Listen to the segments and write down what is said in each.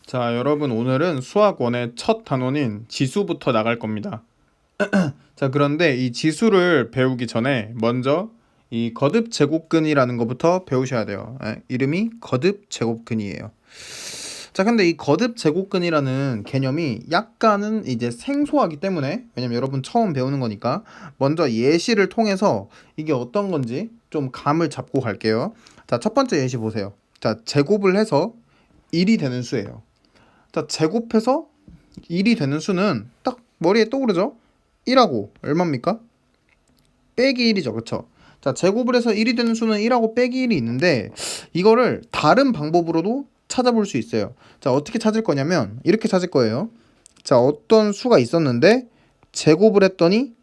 자, 여러분 오늘은 수학원의 첫 단원인 지수부터 나갈 겁니다. 자, 그런데 이 지수를 배우기 전에 먼저 이 거듭 제곱근이라는 것부터 배우셔야 돼요. 이름이 거듭 제곱근이에요. 자, 근데 이 거듭 제곱근이라는 개념이 약간은 이제 생소하기 때문에, 왜냐면 여러분 처음 배우는 거니까 먼저 예시를 통해서 이게 어떤 건지 좀 감을 잡고 갈게요. 자, 첫 번째 예시 보세요. 자, 제곱을 해서 1이 되는 수예요. 자, 제곱해서 1이 되는 수는 딱 머리에 떠오르죠? 1하고 얼마입니까? 빼기 1이죠. 그쵸? 자, 제곱을 해서 1이 되는 수는 1하고 빼기 1이 있는데 이거를 다른 방법으로도 찾아볼 수 있어요. 자, 어떻게 찾을 거냐면 이렇게 찾을 거예요. 자, 어떤 수가 있었는데 제곱을 했더니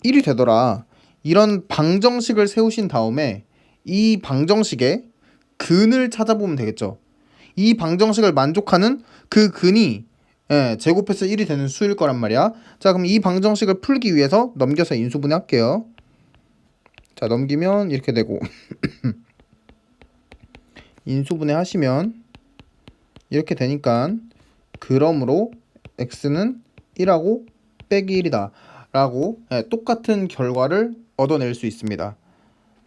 1이 되더라. 이런 방정식을 세우신 다음에 이 방정식의 근을 찾아보면 되겠죠. 이 방정식을 만족하는 그 근이 제곱해서 1이 되는 수일 거란 말이야. 자, 그럼 이 방정식을 풀기 위해서 넘겨서 인수분해 할게요. 자, 넘기면 이렇게 되고 인수분해 하시면 이렇게 되니까 그러므로 x는 1하고 빼기 1이다 라고 똑같은 결과를 얻어낼 수 있습니다.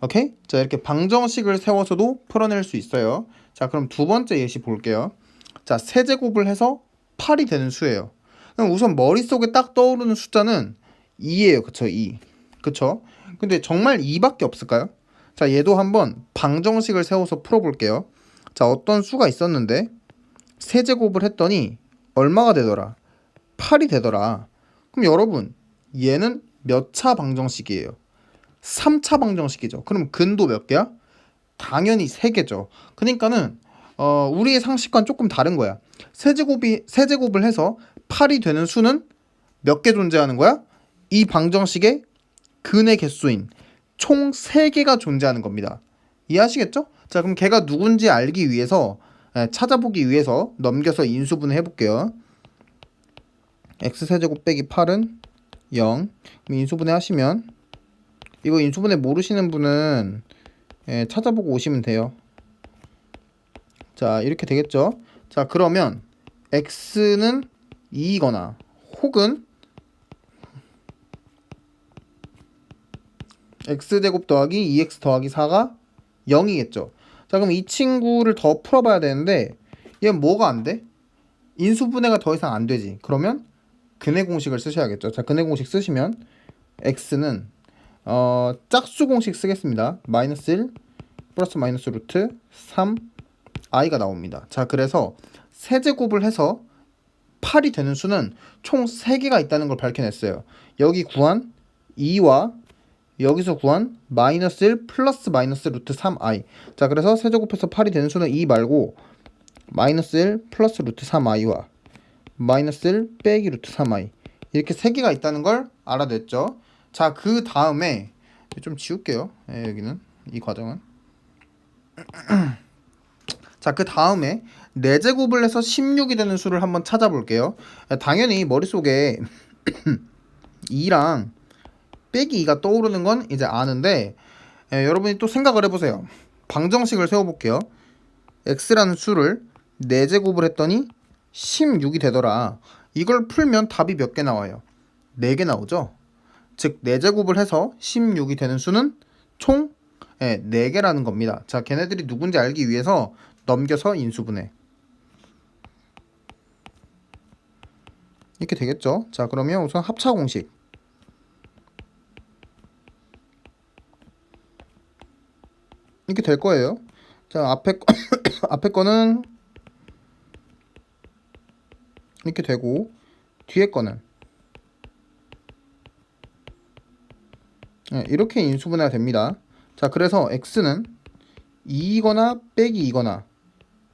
오케이? 자, 이렇게 방정식을 세워서도 풀어낼 수 있어요. 자, 그럼 두 번째 예시 볼게요. 자, 세제곱을 해서 8이 되는 수예요. 그럼 우선 머릿속에 딱 떠오르는 숫자는 2예요. 그쵸? 2. 그쵸? 근데 정말 2밖에 없을까요? 자, 얘도 한번 방정식을 세워서 풀어볼게요. 자, 어떤 수가 있었는데 세제곱을 했더니 얼마가 되더라? 8이 되더라. 그럼 여러분, 얘는 몇 차 방정식이에요? 3차 방정식이죠. 그럼 근도 몇 개야? 당연히 3개죠. 그러니까는 우리의 상식과는 조금 다른 거야. 세제곱을 해서 8이 되는 수는 몇 개 존재하는 거야? 이 방정식의 근의 개수인 총 3개가 존재하는 겁니다. 이해하시겠죠? 자, 그럼 걔가 누군지 알기 위해서 찾아보기 위해서 넘겨서 인수분해 해볼게요. x세제곱 빼기 8은 0. 그럼 인수분해 하시면 이거 인수분해 모르시는 분은 찾아보고 오시면 돼요. 자, 이렇게 되겠죠. 자, 그러면 x는 2이거나 혹은 x제곱 더하기 2x 더하기 4가 0이겠죠. 자, 그럼 이 친구를 더 풀어봐야 되는데 얘는 뭐가 안 돼? 인수분해가 더 이상 안 되지. 그러면 근의 공식을 쓰셔야겠죠. 자, 근의 공식 쓰시면 x는 짝수 공식 쓰겠습니다. 마이너스 1 플러스 마이너스 루트 3 i가 나옵니다. 자, 그래서 세제곱을 해서 8이 되는 수는 총 3개가 있다는 걸 밝혀냈어요. 여기 구한 2와 여기서 구한 마이너스 1 플러스 마이너스 루트 3i. 자, 그래서 세제곱해서 8이 되는 수는 2 말고 마이너스 1 플러스 루트 3i와 마이너스 1 빼기 루트 3i 이렇게 3개가 있다는 걸 알아냈죠. 자, 그 다음에 좀 지울게요. 여기는 이 과정은 자, 그 다음에 4제곱을 해서 16이 되는 수를 한번 찾아볼게요. 당연히 머릿속에 2랑 빼기 2가 떠오르는 건 이제 아는데 여러분이 또 생각을 해보세요. 방정식을 세워볼게요. x라는 수를 4제곱을 했더니 16이 되더라. 이걸 풀면 답이 몇 개 나와요? 4개 나오죠? 즉 4제곱을 해서 16이 되는 수는 총 4개라는 겁니다. 자, 걔네들이 누군지 알기 위해서 넘겨서 인수분해 이렇게 되겠죠. 자, 그러면 우선 합차 공식 이렇게 될 거예요. 자, 앞에 거는 이렇게 되고 뒤에 거는 이렇게 인수분해가 됩니다. 자, 그래서 x는 2이거나 빼기 2거나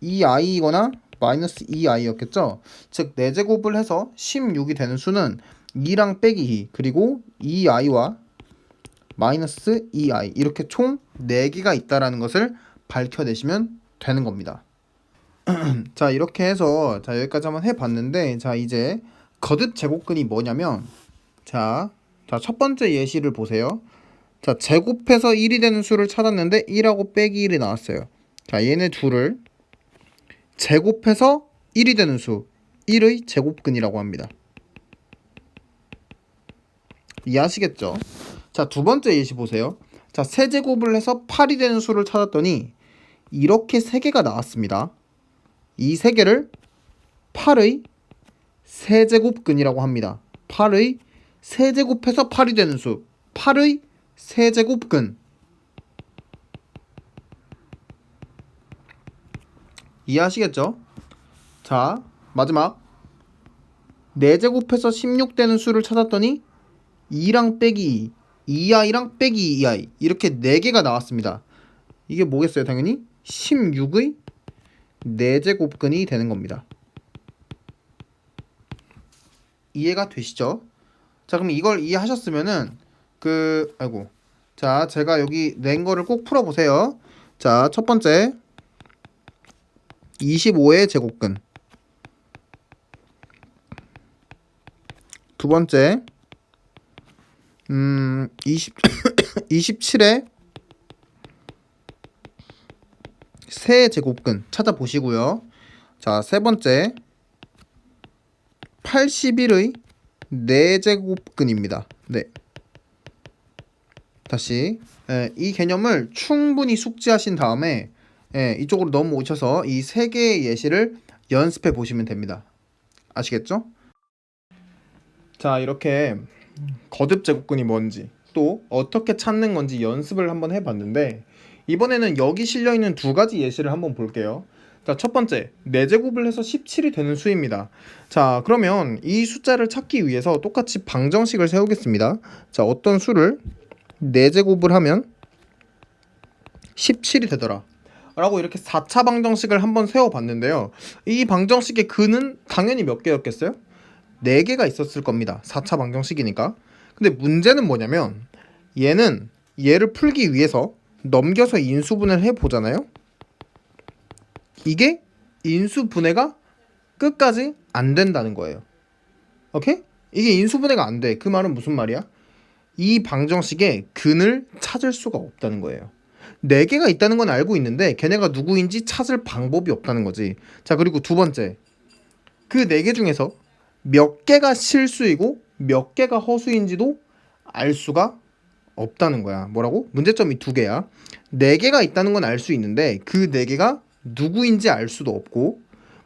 2i이거나 마이너스 2i였겠죠. 즉 4제곱을 해서 16이 되는 수는 2랑 빼기 2 그리고 2i와 마이너스 2i 이렇게 총 4개가 있다라는 것을 밝혀내시면 되는 겁니다. 자, 이렇게 해서 자, 여기까지 한번 해봤는데 자, 이제 거듭 제곱근이 뭐냐면 자, 첫 번째 예시를 보세요. 자, 제곱해서 1이 되는 수를 찾았는데 1하고 빼기 1이 나왔어요. 자, 얘네 둘을 제곱해서 1이 되는 수 1의 제곱근이라고 합니다. 이해하시겠죠? 자, 두 번째 예시 보세요. 자, 세제곱을 해서 8이 되는 수를 찾았더니 이렇게 3개가 나왔습니다. 이 3개를 8의 세제곱근이라고 합니다. 8의 세제곱해서 8이 되는 수 8의 세제곱근. 이해하시겠죠? 자, 마지막 4제곱해서 16 되는 수를 찾았더니 2랑 빼기 2, 2i랑 빼기 2i 이렇게 4개가 나왔습니다. 이게 뭐겠어요? 당연히 16의 4제곱근이 되는 겁니다. 이해가 되시죠? 자, 그럼 이걸 이해하셨으면은 자, 제가 여기 낸 거를 꼭 풀어보세요. 자, 첫 번째 25의 제곱근, 두 번째 27의 세제곱근 찾아보시고요. 자, 세 번째 81의 4제곱근입니다. 네. 다시 이 개념을 충분히 숙지하신 다음에 이쪽으로 넘어오셔서 이 3개의 예시를 연습해 보시면 됩니다. 아시겠죠? 자, 이렇게 거듭 제곱근이 뭔지 또 어떻게 찾는 건지 연습을 한번 해봤는데, 이번에는 여기 실려있는 2가지 예시를 한번 볼게요. 자, 첫 번째 4제곱을 해서 17이 되는 수입니다. 자, 그러면 이 숫자를 찾기 위해서 똑같이 방정식을 세우겠습니다. 자, 어떤 수를 4제곱을 하면 17이 되더라 라고 이렇게 4차 방정식을 한번 세워봤는데요. 이 방정식의 근은 당연히 몇 개였겠어요? 4개가 있었을 겁니다. 4차 방정식이니까. 근데 문제는 뭐냐면 얘를 풀기 위해서 넘겨서 인수분해를 해보잖아요. 이게 인수분해가 끝까지 안 된다는 거예요. 오케이? 이게 인수분해가 안 돼. 그 말은 무슨 말이야? 이 방정식의 근을 찾을 수가 없다는 거예요. 4개가 있다는 건 알고 있는데 걔네가 누구인지 찾을 방법이 없다는 거지. 자, 그리고 두 번째, 그 4개 중에서 몇 개가 실수이고 몇 개가 허수인지도 알 수가 없다는 거야. 뭐라고? 문제점이 2개야. 4개가 있다는 건 알 수 있는데 그 4개가 누구인지 알 수도 없고,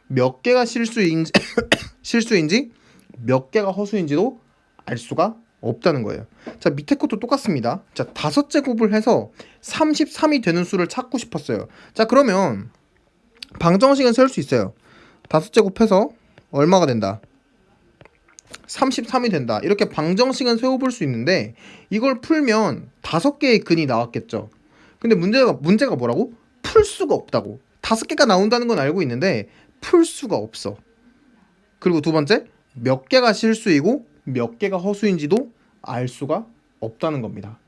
몇 개가 실수인지 실수인지 몇 개가 허수인지도 알 수가 없다는 거예요. 자, 밑에 것도 똑같습니다. 자, 5제곱을 해서 33이 되는 수를 찾고 싶었어요. 자, 그러면 방정식은 세울 수 있어요. 5제곱 해서 얼마가 된다? 33이 된다. 이렇게 방정식은 세워볼 수 있는데 이걸 풀면 5개의 근이 나왔겠죠. 근데 문제가 뭐라고? 풀 수가 없다고. 5개가 나온다는 건 알고 있는데 풀 수가 없어. 그리고 두 번째, 몇 개가 실수이고 몇 개가 허수인지도 알 수가 없다는 겁니다.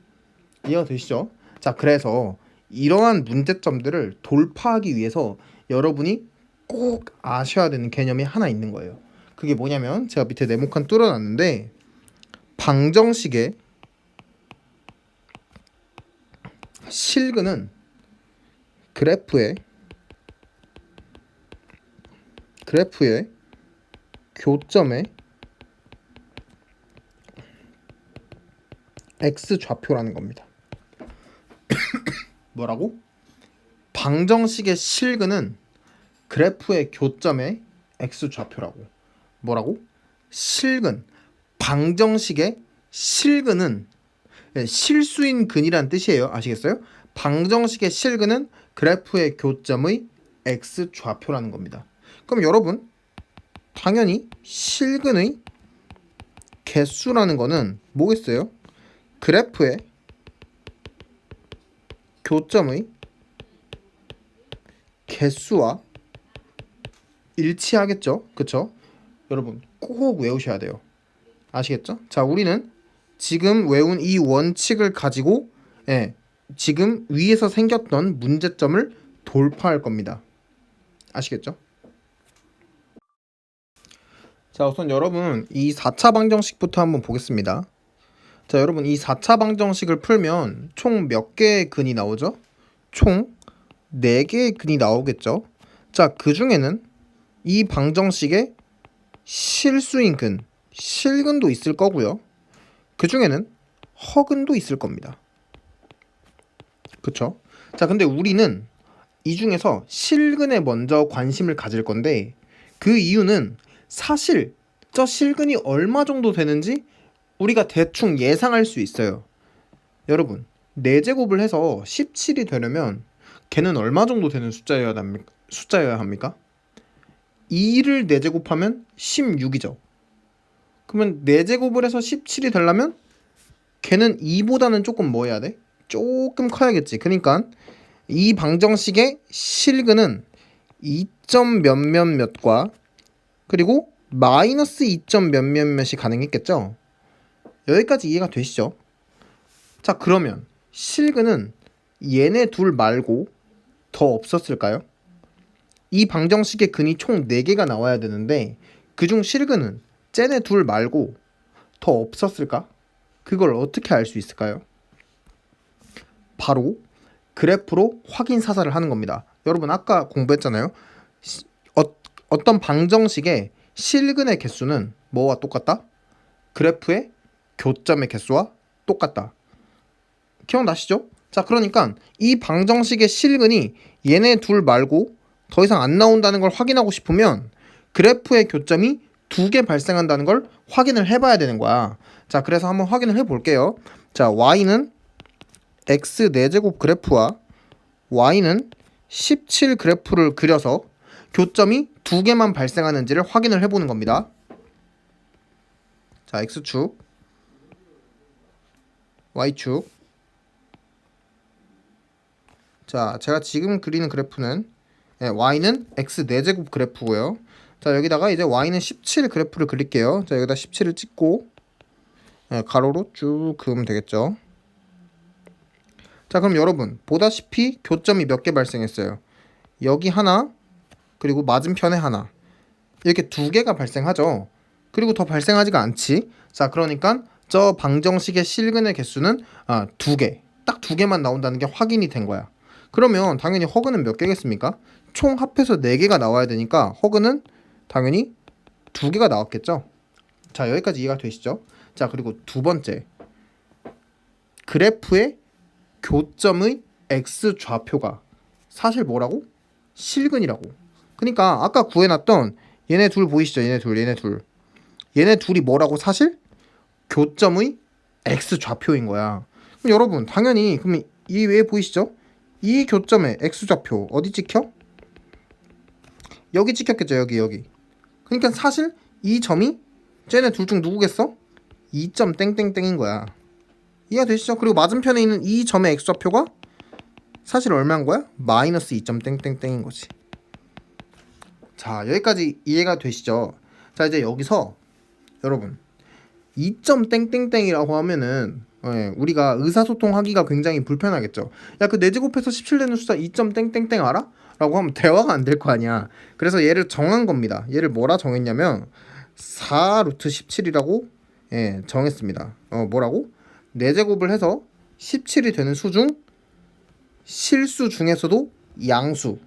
이해가 되시죠? 자, 그래서 이러한 문제점들을 돌파하기 위해서 여러분이 꼭 아셔야 되는 개념이 하나 있는 거예요. 그게 뭐냐면, 제가 밑에 네모칸 뚫어놨는데, 방정식의 실근은 그래프의 교점의 x좌표라는 겁니다. 뭐라고? 방정식의 실근은 그래프의 교점의 x좌표라고. 뭐라고? 실근. 방정식의 실근은 실수인 근이란 뜻이에요. 아시겠어요? 방정식의 실근은 그래프의 교점의 x좌표라는 겁니다. 그럼 여러분, 당연히 실근의 개수라는 거는 뭐겠어요? 그래프의 교점의 개수와 일치하겠죠? 그쵸? 여러분 꼭 외우셔야 돼요. 아시겠죠? 자, 우리는 지금 외운 이 원칙을 가지고 지금 위에서 생겼던 문제점을 돌파할 겁니다. 아시겠죠? 자, 우선 여러분 이 4차 방정식부터 한번 보겠습니다. 자, 여러분 이 4차 방정식을 풀면 총 몇 개의 근이 나오죠? 총 4개의 근이 나오겠죠? 자, 그 중에는 이 방정식에 실수인 근, 실근도 있을 거고요. 그 중에는 허근도 있을 겁니다. 그쵸? 자, 근데 우리는 이 중에서 실근에 먼저 관심을 가질 건데, 그 이유는 사실 저 실근이 얼마 정도 되는지 우리가 대충 예상할 수 있어요. 여러분, 4제곱을 해서 17이 되려면 걔는 얼마 정도 되는 숫자여야 합니까? 2를 4제곱하면 16이죠. 그러면 4제곱을 해서 17이 되려면 걔는 2보다는 조금 뭐 해야 돼? 조금 커야겠지. 그러니까 이 방정식의 실근은 2점 몇몇몇과 그리고 마이너스 2점 몇몇몇이 가능했겠죠. 여기까지 이해가 되시죠? 자, 그러면 실근은 얘네 둘 말고 더 없었을까요? 이 방정식의 근이 총 4개가 나와야 되는데 그중 실근은 쟤네 둘 말고 더 없었을까? 그걸 어떻게 알 수 있을까요? 바로 그래프로 확인 사살을 하는 겁니다. 여러분 아까 공부했잖아요. 어떤 방정식의 실근의 개수는 뭐와 똑같다? 그래프의 교점의 개수와 똑같다. 기억나시죠? 자, 그러니까 이 방정식의 실근이 얘네 둘 말고 더 이상 안 나온다는 걸 확인하고 싶으면 그래프의 교점이 2개 발생한다는 걸 확인을 해봐야 되는 거야. 자, 그래서 한번 확인을 해볼게요. 자, y는 x 4제곱 그래프와 y는 17 그래프를 그려서 교점이 2개만 발생하는지를 확인을 해보는 겁니다. 자, x축, y축. 자, 제가 지금 그리는 그래프는 y는 x 4제곱 그래프고요. 자, 여기다가 이제 y는 17 그래프를 그릴게요. 자, 여기다 17을 찍고 가로로 쭉 그으면 되겠죠. 자, 그럼 여러분 보다시피 교점이 몇 개 발생했어요. 여기 하나, 그리고 맞은편에 하나, 이렇게 2개가 발생하죠. 그리고 더 발생하지가 않지. 자, 그러니까 저 방정식의 실근의 개수는 2개, 딱 2개만 나온다는 게 확인이 된 거야. 그러면 당연히 허근은 몇 개겠습니까? 총 합해서 4개가 나와야 되니까 허근은 당연히 2개가 나왔겠죠. 자, 여기까지 이해가 되시죠? 자, 그리고 두 번째, 그래프의 교점의 x 좌표가 사실 뭐라고? 실근이라고. 그러니까 아까 구해놨던 얘네 둘 보이시죠? 얘네 둘이 뭐라고? 사실 교점의 x 좌표인 거야. 그럼 여러분 당연히 그럼 이 외에 보이시죠? 이 교점의 x 좌표 어디 찍혀? 여기 찍혔겠죠. 여기. 그러니까 사실 이 점이 쟤네 둘 중 누구겠어? 2점 땡땡땡인 거야. 이해가 되시죠? 그리고 맞은편에 있는 이 점의 x좌표가 사실 얼마인 거야? 마이너스 2점 땡땡땡인 거지. 자, 여기까지 이해가 되시죠? 자, 이제 여기서 여러분 2점 땡땡땡이라고 하면은 우리가 의사소통하기가 굉장히 불편하겠죠. 야, 그 4제곱해서 17 되는 숫자 2점 땡땡땡 알아? 라고 하면 대화가 안 될 거 아니야. 그래서 얘를 정한 겁니다. 얘를 뭐라 정했냐면 4 루트 17이라고 정했습니다. 뭐라고? 4제곱을 해서 17이 되는 수 중 실수 중에서도 양수.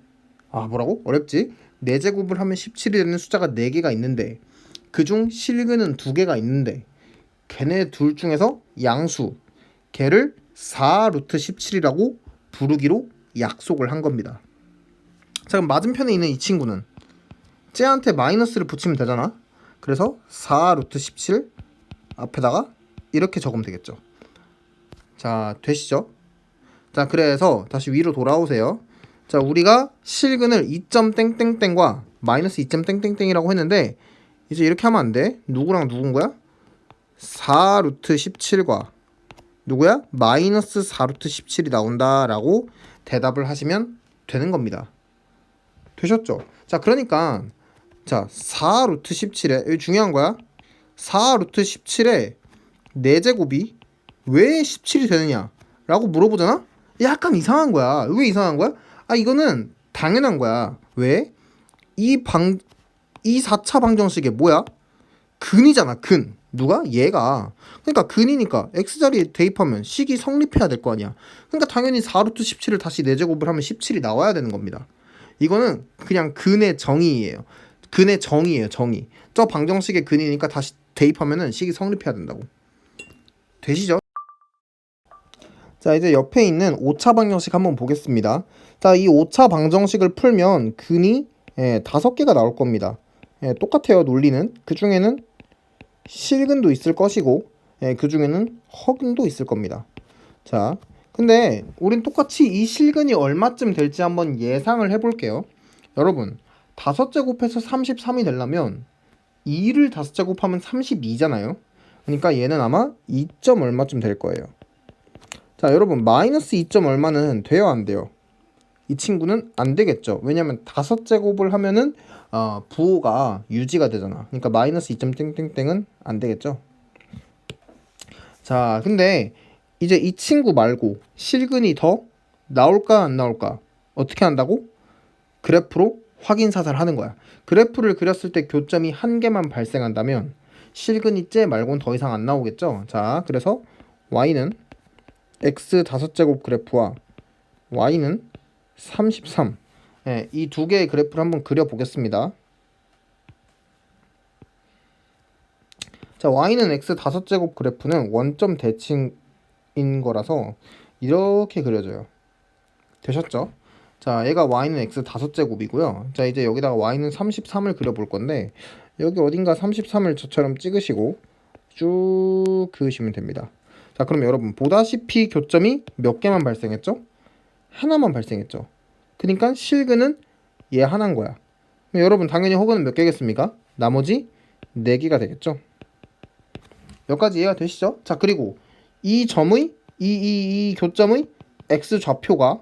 뭐라고? 어렵지? 4제곱을 하면 17이 되는 숫자가 4개가 있는데 그중 실근은 2개가 있는데 걔네 둘 중에서 양수, 걔를 4 루트 17이라고 부르기로 약속을 한 겁니다. 자, 그럼 맞은편에 있는 이 친구는 쟤한테 마이너스를 붙이면 되잖아. 그래서 4 루트 17 앞에다가 이렇게 적으면 되겠죠. 자, 되시죠? 자, 그래서 다시 위로 돌아오세요. 자, 우리가 실근을 2점 땡땡땡과 마이너스 2점 땡땡땡이라고 했는데 이제 이렇게 하면 안 돼. 누구랑 누군 거야? 4 루트 17과 누구야? 마이너스 4 루트 17이 나온다라고 대답을 하시면 되는 겁니다. 되셨죠? 자, 그러니까 자, 4 루트 17에 여기 중요한 거야. 4 루트 17에 4제곱이 왜 17이 되느냐 라고 물어보잖아? 약간 이상한 거야. 왜 이상한 거야? 이거는 당연한 거야. 왜? 이 4차 방정식에 뭐야? 근이잖아. 근. 누가? 얘가. 그러니까 근이니까 x자리에 대입하면 식이 성립해야 될 거 아니야. 그러니까 당연히 4 루트 17을 다시 4제곱을 하면 17이 나와야 되는 겁니다. 이거는 그냥 근의 정의예요. 근의 정의예요. 정의. 저 방정식의 근이니까 다시 대입하면은 식이 성립해야 된다고. 되시죠? 자, 이제 옆에 있는 오차 방정식 한번 보겠습니다. 자, 이 오차 방정식을 풀면 근이 5개가 나올 겁니다. 똑같아요. 논리는. 그 중에는 실근도 있을 것이고 그 중에는 허근도 있을 겁니다. 자, 근데 우린 똑같이 이 실근이 얼마쯤 될지 한번 예상을 해볼게요. 여러분, 5제곱해서 33이 되려면 2를 5제곱하면 32잖아요. 그러니까 얘는 아마 2점 얼마쯤 될 거예요. 자, 여러분, 마이너스 2점 얼마는 돼요, 안 돼요? 이 친구는 안 되겠죠. 왜냐면 5제곱을 하면은 부호가 유지가 되잖아. 그러니까 마이너스 2점 땡땡땡은 안 되겠죠. 자, 근데 이제 이 친구 말고 실근이 더 나올까 안 나올까? 어떻게 한다고? 그래프로 확인 사살하는 거야. 그래프를 그렸을 때 교점이 한 개만 발생한다면 실근이 째 말고는 더 이상 안 나오겠죠. 자, 그래서 y는 x 5제곱 그래프와 y는 33. 이 두 개의 그래프를 한번 그려보겠습니다. 자, y는 x 5제곱 그래프는 원점 대칭인 거라서 이렇게 그려져요. 되셨죠? 자, 얘가 y는 x 5제곱이고요. 자, 이제 여기다가 y는 33을 그려볼 건데 여기 어딘가 33을 저처럼 찍으시고 쭉 그으시면 됩니다. 자, 그럼 여러분 보다시피 교점이 몇 개만 발생했죠? 하나만 발생했죠. 그러니까 실근은 얘 하나인 거야. 그럼 여러분 당연히 허근은 몇 개겠습니까? 나머지 4개가 되겠죠. 여기까지 이해가 되시죠? 자, 그리고 이 점의 이 교점의 x 좌표가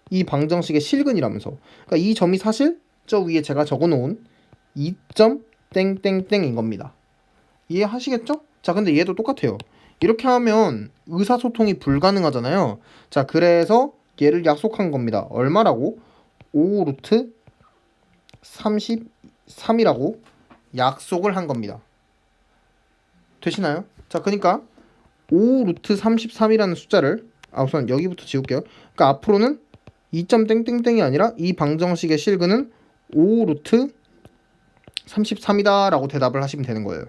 이 방정식의 실근이라면서. 그러니까 이 점이 사실 저 위에 제가 적어놓은 2점 땡땡땡인 겁니다. 이해하시겠죠? 자, 근데 얘도 똑같아요. 이렇게 하면 의사소통이 불가능하잖아요. 자, 그래서 얘를 약속한 겁니다. 얼마라고? 5 루트 33이라고 약속을 한 겁니다. 되시나요? 자, 그러니까 5 루트 33이라는 숫자를 우선 여기부터 지울게요. 그러니까 앞으로는 2점 땡땡땡이 아니라 이 방정식의 실근은 5 루트 33이다 라고 대답을 하시면 되는 거예요.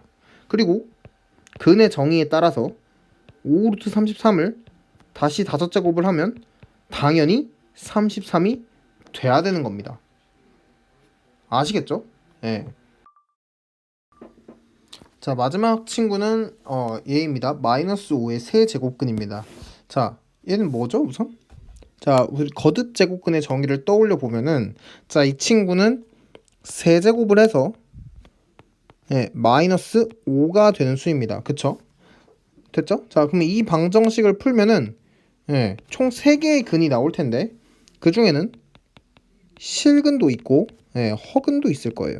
그리고 근의 정의에 따라서 5 루트 33을 다시 5제곱을 하면 당연히 33이 돼야 되는 겁니다. 아시겠죠? 예. 자, 마지막 친구는 얘입니다. 마이너스 5의 세제곱근입니다. 자, 얘는 뭐죠 우선? 자, 우리 거듭 제곱근의 정의를 떠올려 보면은 자, 이 친구는 세제곱을 해서 마이너스 5가 되는 수입니다. 그쵸? 됐죠? 자, 그럼 이 방정식을 풀면은 총 3개의 근이 나올 텐데 그 중에는 실근도 있고 허근도 있을 거예요.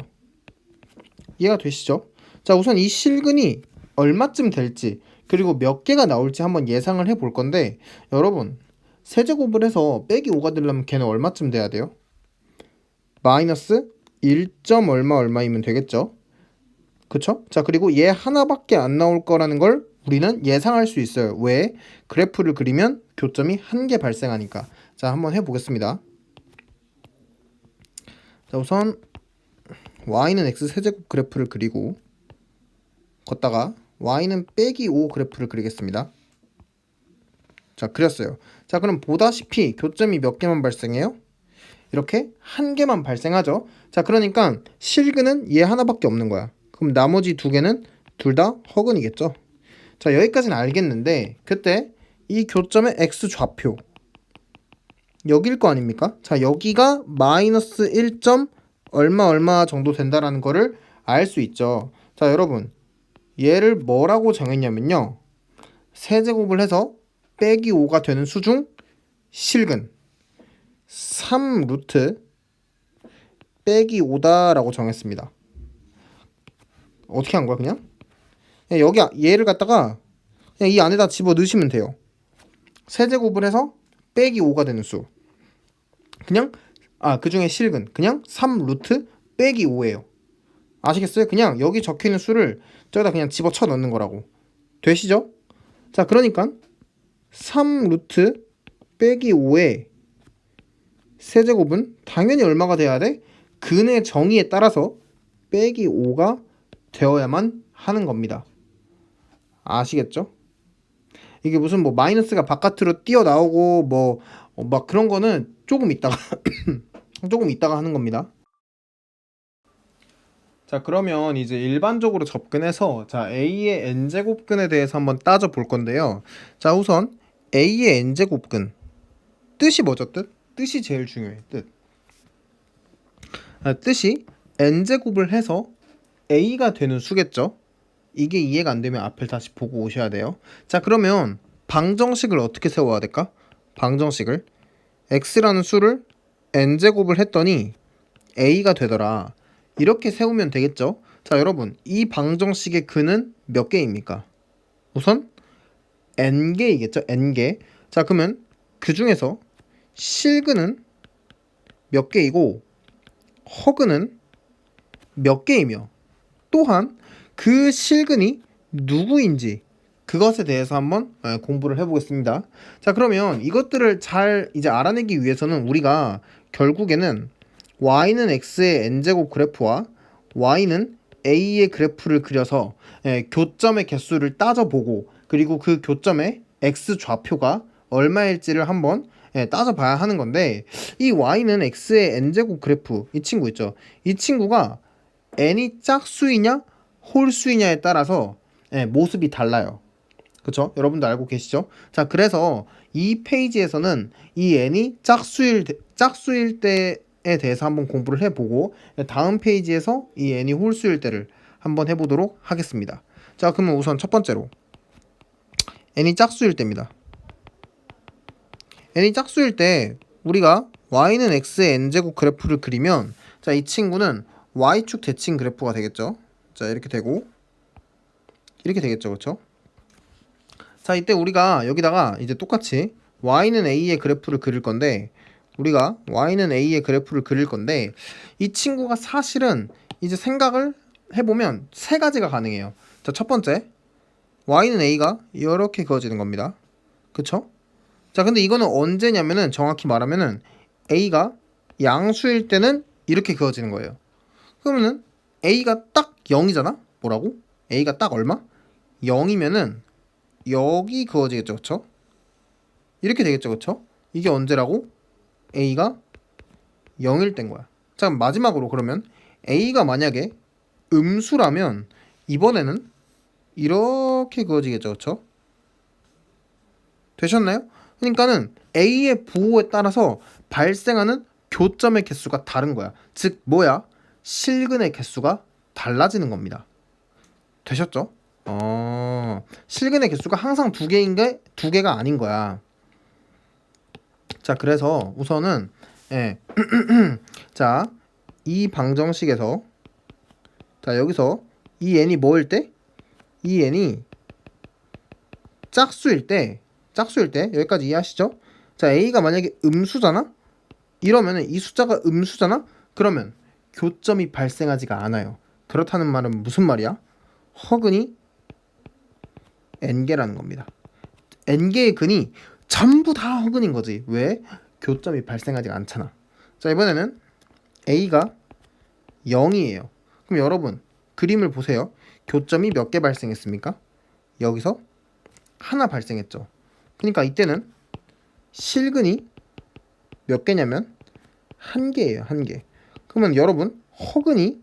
이해가 되시죠? 자, 우선 이 실근이 얼마쯤 될지 그리고 몇 개가 나올지 한번 예상을 해볼 건데 여러분 세제곱을 해서 빼기 5가 되려면 걔는 얼마쯤 돼야 돼요? 마이너스 1점 얼마이면 되겠죠? 그쵸? 자, 그리고 얘 하나밖에 안 나올 거라는 걸 우리는 예상할 수 있어요. 왜? 그래프를 그리면 교점이 한 개 발생하니까. 자, 한번 해보겠습니다. 자, 우선 y는 x 세제곱 그래프를 그리고 걷다가 y는 빼기 5 그래프를 그리겠습니다. 자, 그렸어요. 자, 그럼 보다시피 교점이 몇 개만 발생해요? 이렇게 한 개만 발생하죠. 자, 그러니까 실근은 얘 하나밖에 없는 거야. 그럼 나머지 2개는 둘 다 허근이겠죠. 자, 여기까지는 알겠는데 그때 이 교점의 x 좌표 여기일 거 아닙니까? 자, 여기가 마이너스 1점 얼마 정도 된다라는 거를 알 수 있죠. 자, 여러분 얘를 뭐라고 정했냐면요, 세제곱을 해서 빼기 5가 되는 수 중 실근 3 루트 빼기 5다 라고 정했습니다. 어떻게 한 거야? 그냥 여기 얘를 갖다가 그냥 이 안에다 집어 넣으시면 돼요. 세제곱을 해서 빼기 5가 되는 수, 그냥 그 중에 실근 그냥 3 루트 빼기 5예요. 아시겠어요? 그냥 여기 적혀있는 수를 저기다 그냥 집어쳐 넣는 거라고. 되시죠? 자, 그러니까 3 루트 빼기 5의 세제곱은 당연히 얼마가 돼야 돼? 근의 정의에 따라서 빼기 5가 되어야만 하는 겁니다. 아시겠죠? 이게 무슨 뭐 마이너스가 바깥으로 뛰어나오고 뭐 막 그런 거는 조금 있다가 조금 있다가 하는 겁니다. 자, 그러면 이제 일반적으로 접근해서 자, A의 n제곱근에 대해서 한번 따져 볼 건데요. 자, 우선 A의 n제곱근 뜻이 뭐죠? 뜻이 제일 중요해. 뜻이 n제곱을 해서 A가 되는 수겠죠? 이게 이해가 안 되면 앞을 다시 보고 오셔야 돼요. 자, 그러면 방정식을 어떻게 세워야 될까? 방정식을 x라는 수를 n제곱을 했더니 a가 되더라. 이렇게 세우면 되겠죠? 자, 여러분, 이 방정식의 근은 몇 개입니까? 우선 n개이겠죠? n개. 자, 그러면 그 중에서 실근은 몇 개이고 허근은 몇 개이며 또한 그 실근이 누구인지 그것에 대해서 한번 공부를 해보겠습니다. 자, 그러면 이것들을 잘 이제 알아내기 위해서는 우리가 결국에는 y는 x의 n제곱 그래프와 y는 a의 그래프를 그려서 교점의 개수를 따져보고 그리고 그 교점의 x 좌표가 얼마일지를 한번 따져봐야 하는 건데 이 y는 x의 n제곱 그래프 이 친구 있죠. 이 친구가 n이 짝수이냐 홀수이냐에 따라서 모습이 달라요. 그쵸? 여러분도 알고 계시죠? 자, 그래서 이 페이지에서는 이 n이 짝수일 때에 대해서 한번 공부를 해보고 다음 페이지에서 이 n이 홀수일 때를 한번 해보도록 하겠습니다. 자, 그러면 우선 첫 번째로 n이 짝수일 때입니다. n이 짝수일 때 우리가 y는 x의 n제곱 그래프를 그리면 자, 이 친구는 y축 대칭 그래프가 되겠죠. 자, 이렇게 되고 이렇게 되겠죠. 그쵸? 자, 이때 우리가 여기다가 이제 똑같이 y는 a의 그래프를 그릴 건데 우리가 y는 a의 그래프를 그릴 건데 이 친구가 사실은 이제 생각을 해보면 세 가지가 가능해요. 자, 첫 번째 y는 a가 이렇게 그어지는 겁니다. 그쵸? 자, 근데 이거는 언제냐면은 정확히 말하면은 a가 양수일 때는 이렇게 그어지는 거예요. 그러면은 a가 딱 0이잖아? 뭐라고? a가 딱 얼마? 0이면은 여기 그어지겠죠, 그쵸? 이렇게 되겠죠, 그쵸? 이게 언제라고? a가 0일 땐 거야. 자, 마지막으로 그러면 a가 만약에 음수라면 이번에는 이렇게 그어지겠죠, 그쵸? 되셨나요? 그러니까는 a의 부호에 따라서 발생하는 교점의 개수가 다른 거야. 즉 뭐야? 실근의 개수가 달라지는 겁니다. 되셨죠? 실근의 개수가 항상 두 개가 아닌 거야. 자, 그래서 우선은 자, 이 방정식에서 자, 여기서 이 n이 뭐일 때? 이 n이 짝수일 때 여기까지 이해하시죠? 자, a가 만약에 음수잖아? 이러면은 이 숫자가 음수잖아? 그러면 교점이 발생하지가 않아요. 그렇다는 말은 무슨 말이야? 허근이 n개라는 겁니다. n개의 근이 전부 다 허근인 거지. 왜? 교점이 발생하지 않잖아. 자, 이번에는 a가 0이에요. 그럼 여러분 그림을 보세요. 교점이 몇 개 발생했습니까? 여기서 하나 발생했죠. 그러니까 이때는 실근이 몇 개냐면 한 개예요. 한 개. 그러면 여러분 허근이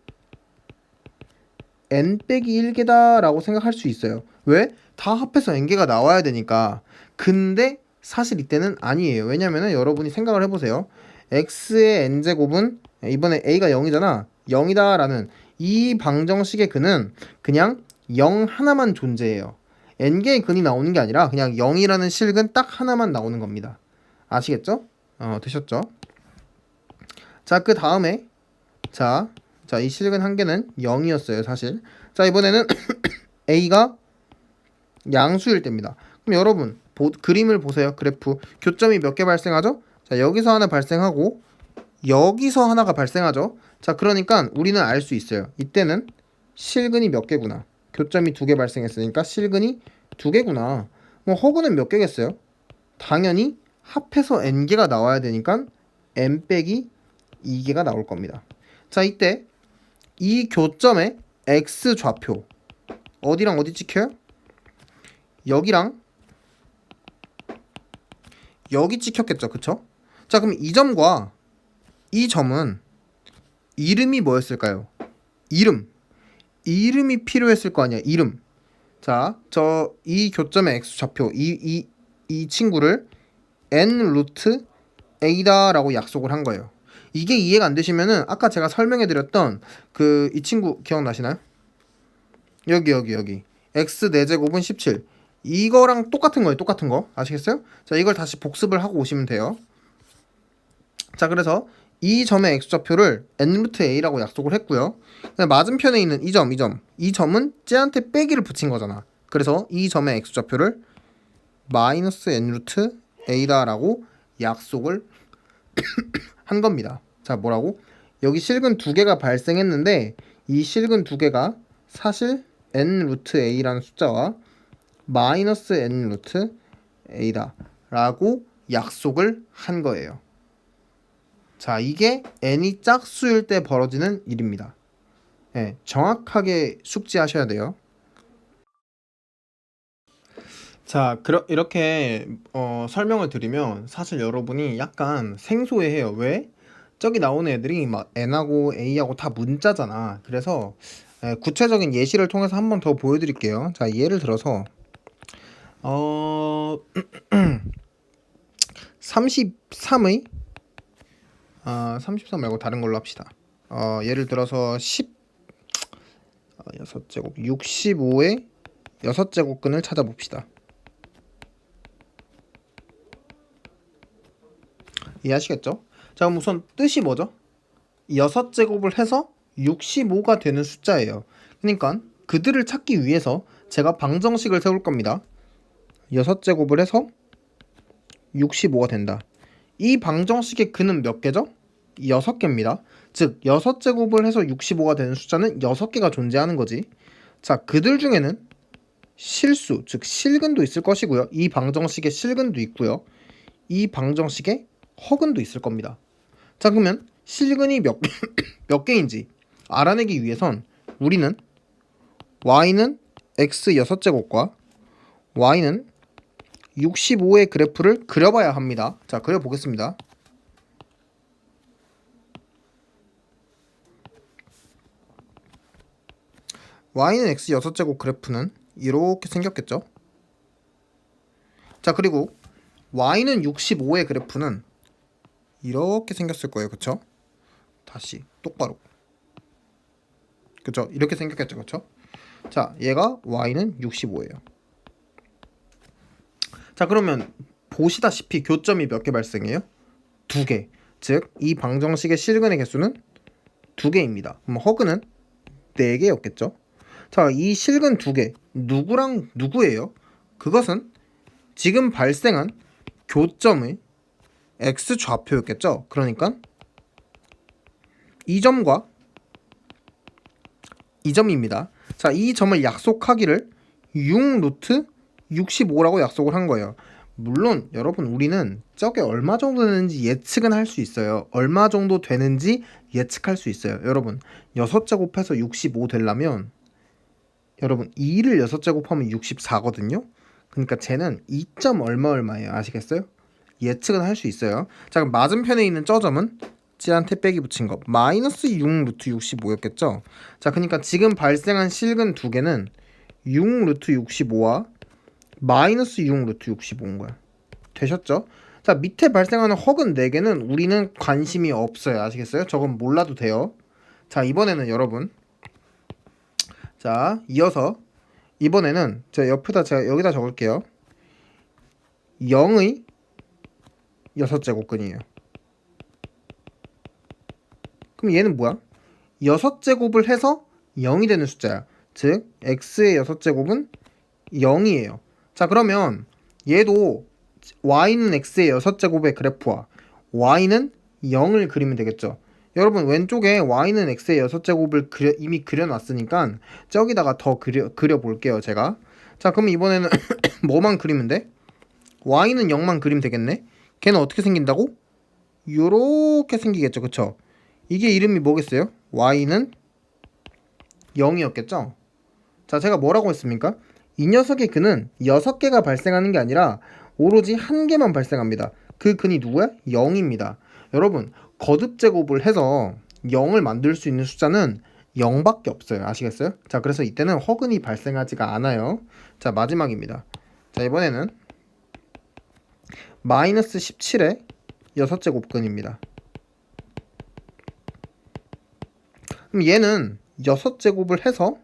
n-1개다 라고 생각할 수 있어요. 왜? 다 합해서 n개가 나와야 되니까. 근데 사실 이때는 아니에요. 왜냐면은 여러분이 생각을 해보세요. x의 n제곱은 이번에 a가 0이잖아. 0이다 라는 이 방정식의 근은 그냥 0 하나만 존재해요. n개의 근이 나오는 게 아니라 그냥 0이라는 실근 딱 하나만 나오는 겁니다. 아시겠죠? 되셨죠? 자, 그 다음에 자, 이 실근 한 개는 0이었어요, 사실. 자, 이번에는 a가 양수일 때입니다. 그럼 여러분 그림을 보세요. 그래프. 교점이 몇 개 발생하죠? 자, 여기서 하나 발생하고 여기서 하나가 발생하죠. 자, 그러니까 우리는 알 수 있어요. 이때는 실근이 몇 개구나. 교점이 2개 발생했으니까 실근이 2개구나. 뭐 허근은 몇 개겠어요? 당연히 합해서 n개가 나와야 되니까 n 빼기 2개가 나올 겁니다. 자, 이때 이 교점의 x 좌표 어디랑 어디 찍혀요? 여기랑 여기 찍혔겠죠, 그쵸? 자, 그럼 이 점과 이 점은 이름이 뭐였을까요? 이름이 필요했을 거 아니야, 이름. 자, 이 교점의 x 좌표 이 친구를 n 루트 a다라고 약속을 한 거예요. 이게 이해가 안 되시면은 아까 제가 설명해 드렸던 그 이 친구 기억나시나요? 여기 x 4제곱은 17 이거랑 똑같은 거예요. 똑같은 거 아시겠어요? 자, 이걸 다시 복습을 하고 오시면 돼요. 자, 그래서 이 점의 x좌표를 n루트 a라고 약속을 했고요. 맞은편에 있는 이 점은 쟤한테 빼기를 붙인 거잖아. 그래서 이 점의 x좌표를 마이너스 n루트 a다라고 약속을 한 겁니다. 자, 뭐라고? 여기 실근 두 개가 발생했는데 이 실근 두 개가 사실 n루트 a라는 숫자와 마이너스 n루트 a다 라고 약속을 한 거예요. 자, 이게 n이 짝수일 때 벌어지는 일입니다. 네, 정확하게 숙지하셔야 돼요. 자, 이렇게 설명을 드리면 사실 여러분이 약간 생소해해요. 왜? 저기 나오는 애들이 막 n하고 a하고 다 문자잖아. 그래서 구체적인 예시를 통해서 한 번 더 보여드릴게요. 자, 예를 들어서 33의 33 말고 다른 걸로 합시다. 예를 들어서 6제곱 65의 6제곱근을 찾아봅시다. 이해하시겠죠? 자, 그럼 우선 뜻이 뭐죠? 6제곱을 해서 65가 되는 숫자예요. 그러니까 그들을 찾기 위해서 제가 방정식을 세울 겁니다. 6제곱을 해서 65가 된다. 이 방정식의 근은 몇 개죠? 6개입니다. 즉 6제곱을 해서 65가 되는 숫자는 6개가 존재하는 거지. 자, 그들 중에는 실수, 즉 실근도 있을 것이고요. 이 방정식에 실근도 있고요. 이 방정식에 허근도 있을 겁니다. 자, 그러면 실근이 몇 개인지 알아내기 위해선 우리는 y는 x 6제곱과 y는 65의 그래프를 그려봐야 합니다. 자, 그려보겠습니다. y는 x 6제곱 그래프는 이렇게 생겼겠죠? 자, 그리고 y는 65의 그래프는 이렇게 생겼을 거예요. 그쵸? 다시 똑바로. 그쵸? 이렇게 생겼겠죠. 그쵸? 자, 얘가 y는 65예요. 자, 그러면 보시다시피 교점이 몇 개 발생해요? 2개. 즉, 이 방정식의 실근의 개수는 2개입니다. 그럼 허근은 4개였겠죠? 자, 이 실근 2개 누구랑 누구예요? 그것은 지금 발생한 교점의 x 좌표였겠죠? 그러니까 이 점과 이 점입니다. 자, 이 점을 약속하기를 6 루트 65라고 약속을 한 거예요. 물론 여러분 우리는 저게 얼마 정도 되는지 예측은 할 수 있어요. 얼마 정도 되는지 예측할 수 있어요. 여러분 6제곱해서 65 되려면 여러분 2를 6제곱하면 64거든요. 그러니까 쟤는 2점 얼마예요? 아시겠어요? 예측은 할 수 있어요. 자, 그럼 맞은편에 있는 저 점은 쟤한테 빼기 붙인 거 마이너스 6 루트 65였겠죠. 자, 그러니까 지금 발생한 실근 두 개는 6 루트 65와 마이너스 6 루트 65인 거야. 되셨죠? 자, 밑에 발생하는 허근 4개는 우리는 관심이 없어요. 아시겠어요? 저건 몰라도 돼요. 자, 이번에는 여러분, 자, 이어서 이번에는 제가 여기다 적을게요. 0의 6제곱근이에요. 그럼 얘는 뭐야? 6제곱을 해서 0이 되는 숫자야. 즉 x의 6제곱은 0이에요. 자, 그러면 얘도 y는 x의 6제곱의 그래프와 y는 0을 그리면 되겠죠. 여러분 왼쪽에 y는 x의 6제곱을 이미 그려놨으니까 저기다가 더 그려볼게요 제가. 자, 그럼 이번에는 뭐만 그리면 돼? y는 0만 그리면 되겠네. 걔는 어떻게 생긴다고? 요렇게 생기겠죠. 그쵸? 이게 이름이 뭐겠어요? y는 0이었겠죠? 자, 제가 뭐라고 했습니까? 이 녀석의 근은 6개가 발생하는 게 아니라 오로지 한 개만 발생합니다. 그 근이 누구야? 0입니다. 여러분, 거듭제곱을 해서 0을 만들 수 있는 숫자는 0밖에 없어요. 아시겠어요? 자, 그래서 이때는 허근이 발생하지가 않아요. 자, 마지막입니다. 자, 이번에는 마이너스 17의 6제곱근입니다. 그럼 얘는 6제곱을 해서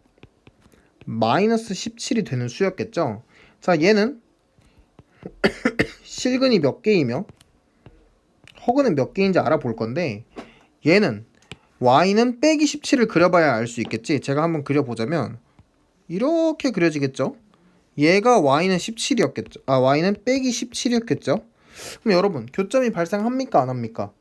마이너스 17이 되는 수였겠죠. 자, 얘는 실근이 몇 개이며 허근은 몇 개인지 알아볼 건데, 얘는 y는 빼기 17을 그려봐야 알 수 있겠지. 제가 한번 그려보자면 이렇게 그려지겠죠. 얘가 y는 17이었겠죠. y는 빼기 17이었겠죠. 그럼 여러분, 교점이 발생합니까 안 합니까?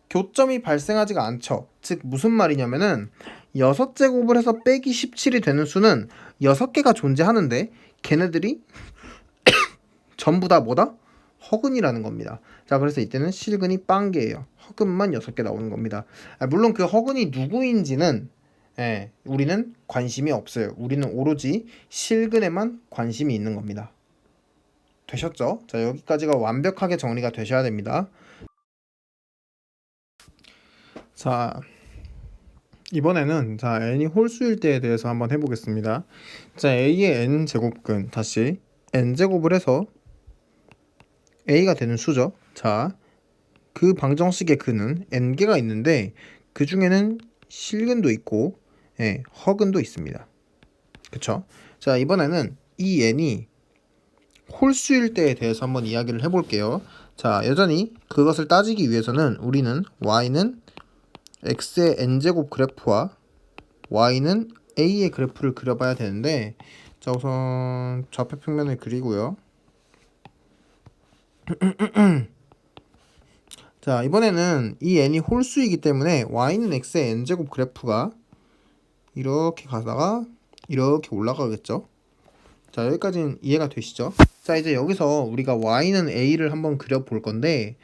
교점이 발생하지가 않죠. 즉 무슨 말이냐면은 6제곱을 해서 빼기 17이 되는 수는 6개가 존재하는데 걔네들이 전부 다 뭐다? 허근이라는 겁니다. 자, 그래서 이때는 실근이 빵개예요. 허근만 6개 나오는 겁니다. 물론 그 허근이 누구인지는 우리는 관심이 없어요. 우리는 오로지 실근에만 관심이 있는 겁니다. 되셨죠? 자, 여기까지가 완벽하게 정리가 되셔야 됩니다. 자, 이번에는 n이 홀수일 때에 대해서 한번 해보겠습니다. 자, a의 n제곱근 다시 n제곱을 해서 a가 되는 수죠. 자, 그 방정식의 근은 n개가 있는데 그 중에는 실근도 있고 허근도 있습니다. 그쵸? 자, 이번에는 이 n이 홀수일 때에 대해서 한번 이야기를 해볼게요. 자, 여전히 그것을 따지기 위해서는 우리는 y는 x의 n제곱 그래프와 y는 a의 그래프를 그려봐야 되는데, 자, 우선 좌표 평면을 그리고요. 자, 이번에는 이 n이 홀수이기 때문에 y는 x의 n제곱 그래프가 이렇게 가다가 이렇게 올라가겠죠. 자, 여기까지는 이해가 되시죠? 자, 이제 여기서 우리가 y는 a를 한번 그려볼 건데,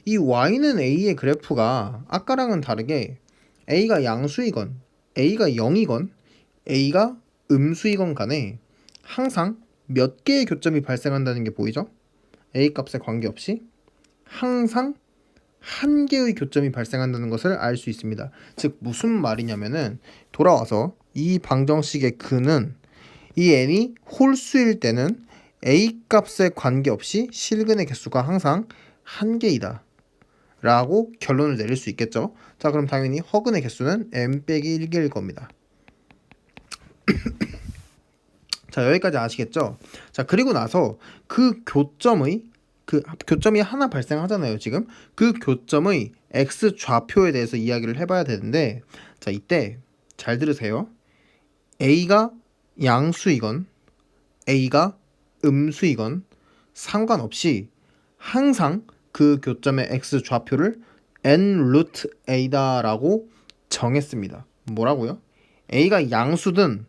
이 y는 a의 그래프가 아까랑은 다르게 a가 양수이건 a가 0이건 a가 음수이건 간에 항상 몇 개의 교점이 발생한다는 게 보이죠? a 값에 관계없이 항상 한 개의 교점이 발생한다는 것을 알 수 있습니다. 즉 무슨 말이냐면은, 돌아와서 이 방정식의 근은 이 n이 홀수일 때는 a 값에 관계없이 실근의 개수가 항상 한 개이다 라고 결론을 내릴 수 있겠죠. 자, 그럼 당연히 허근의 개수는 n-1개일 겁니다. 자, 여기까지 아시겠죠? 자, 그리고 나서 그 교점이 하나 발생하잖아요. 지금 그 교점의 x 좌표에 대해서 이야기를 해봐야 되는데, 자, 이때 잘 들으세요. a가 양수이건 a가 음수이건 상관없이 항상 그 교점의 x 좌표를 n 루트 a다 라고 정했습니다. 뭐라고요? a가 양수든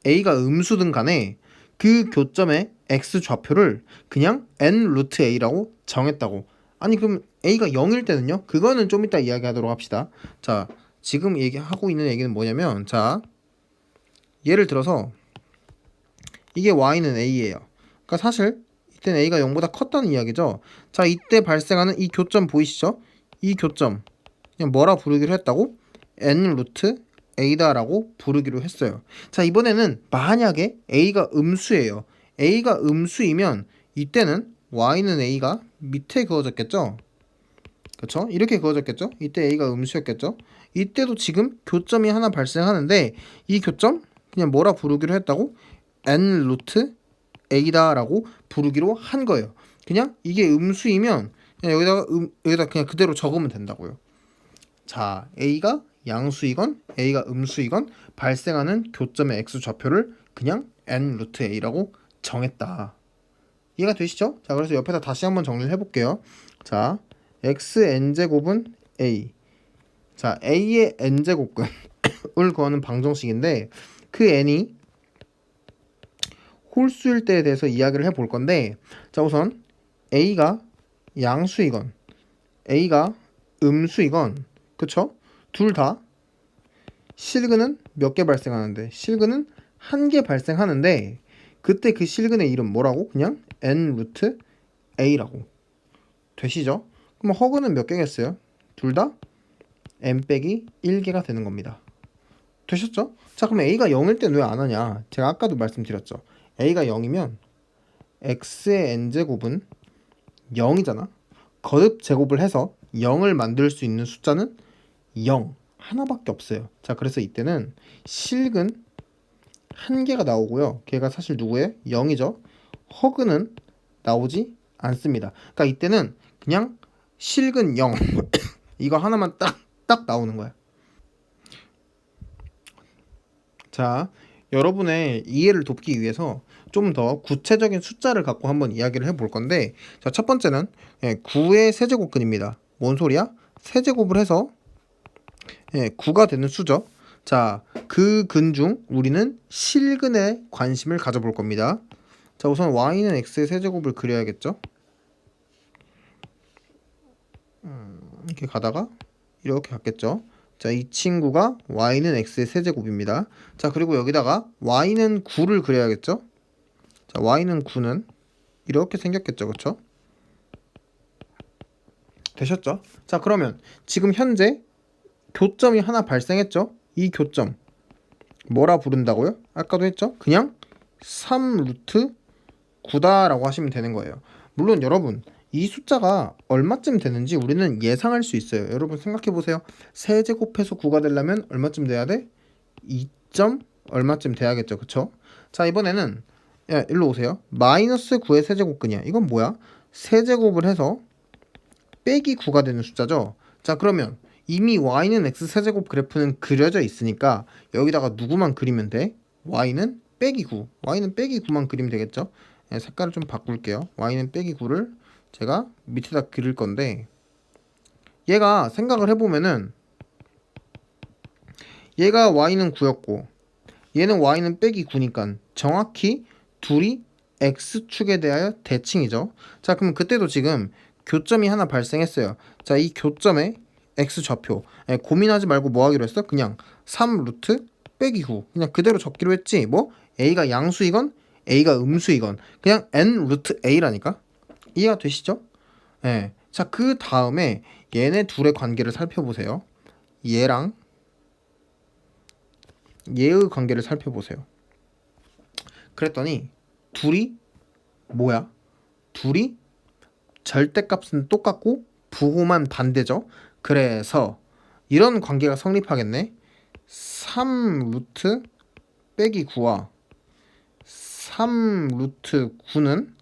a가 음수든 간에 그 교점의 x 좌표를 그냥 n 루트 a라고 정했다고. 아니, 그럼 a가 0일 때는요? 그거는 좀 이따 이야기하도록 합시다. 자, 지금 얘기하고 있는 얘기는 뭐냐면, 자, 예를 들어서 이게 y는 a예요. 그러니까 사실 이때는 a가 0보다 컸다는 이야기죠. 자, 이때 발생하는 이 교점 보이시죠? 이 교점 그냥 뭐라 부르기로 했다고? n 루트 a다 라고 부르기로 했어요. 자, 이번에는 만약에 a가 음수예요. a가 음수이면 이때는 y는 a가 밑에 그어졌겠죠? 그쵸? 이렇게 그어졌겠죠? 이때 a가 음수였겠죠? 이때도 지금 교점이 하나 발생하는데 이 교점 그냥 뭐라 부르기로 했다고? n 루트 a다 라고 부르기로 한 거예요. 그냥 이게 음수이면 그냥 여기다가 그냥 그대로 적으면 된다고요. 자, a가 양수이건 a가 음수이건 발생하는 교점의 x 좌표를 그냥 n 루트 a라고 정했다. 이해가 되시죠? 자, 그래서 옆에다 다시 한번 정리를 해볼게요. 자, xn제곱은 a. 자, a의 n제곱근을 구하는 방정식인데, 그 n이 홀수일 때에 대해서 이야기를 해볼 건데, 자, 우선 a가 양수이건 a가 음수이건, 그쵸? 둘 다 실근은 몇 개 발생하는데? 실근은 한 개 발생하는데 그때 그 실근의 이름 뭐라고? 그냥 n 루트 a라고. 되시죠? 그럼 허근은 몇 개겠어요? 둘 다 n 빼기 1개가 되는 겁니다. 되셨죠? 자, 그럼 a가 0일 땐 왜 안 하냐? 제가 아까도 말씀드렸죠. a가 0이면 x의 n제곱은 0이잖아. 거듭 제곱을 해서 0을 만들 수 있는 숫자는 0 하나밖에 없어요. 자, 그래서 이때는 실근 한 개가 나오고요. 걔가 사실 누구예요? 0이죠. 허근은 나오지 않습니다. 그러니까 이때는 그냥 실근 0 이거 하나만 딱 나오는 거야. 자, 여러분의 이해를 돕기 위해서 좀 더 구체적인 숫자를 갖고 한번 이야기를 해볼 건데, 자, 첫 번째는 9의 세제곱근입니다. 뭔 소리야? 세제곱을 해서 9가 되는 수죠. 자, 그 근 중 우리는 실근에 관심을 가져볼 겁니다. 자, 우선 y는 x의 세제곱을 그려야겠죠. 이렇게 가다가 이렇게 갔겠죠. 자, 이 친구가 y는 x의 세제곱입니다. 자, 그리고 여기다가 y는 9를 그려야겠죠. 자, y는 9는 이렇게 생겼겠죠. 그쵸? 되셨죠? 자, 그러면 지금 현재 교점이 하나 발생했죠? 이 교점 뭐라 부른다고요? 아까도 했죠? 그냥 3루트 9다라고 하시면 되는 거예요. 물론 여러분 이 숫자가 얼마쯤 되는지 우리는 예상할 수 있어요. 여러분 생각해 보세요. 세제곱해서 9가 되려면 얼마쯤 돼야 돼? 2점 얼마쯤 돼야겠죠. 그쵸? 자, 이번에는 야, 일로 오세요. 마이너스 9의 세제곱근이야. 이건 뭐야? 세제곱을 해서 빼기 9가 되는 숫자죠. 자, 그러면 이미 y는 x 세제곱 그래프는 그려져 있으니까 여기다가 누구만 그리면 돼? y는 빼기 9. y는 빼기 9만 그리면 되겠죠? 네, 색깔을 좀 바꿀게요. y는 빼기 9를 제가 밑에다 그릴 건데, 얘가 생각을 해보면은 얘가 y는 9였고 얘는 y는 빼기 9니까 정확히 둘이 x축에 대하여 대칭이죠. 자, 그럼 그때도 지금 교점이 하나 발생했어요. 자, 이 교점의 x좌표 고민하지 말고 뭐 하기로 했어? 그냥 3루트 빼기 9 그냥 그대로 적기로 했지. 뭐 a가 양수이건 a가 음수이건 그냥 n 루트 a라니까. 이해가 되시죠? 예. 자, 그 다음에 얘네 둘의 관계를 살펴보세요. 얘랑 얘의 관계를 살펴보세요. 그랬더니 둘이 뭐야? 둘이 절대값은 똑같고 부호만 반대죠. 그래서 이런 관계가 성립하겠네. 3루트 빼기 9와 3루트 9는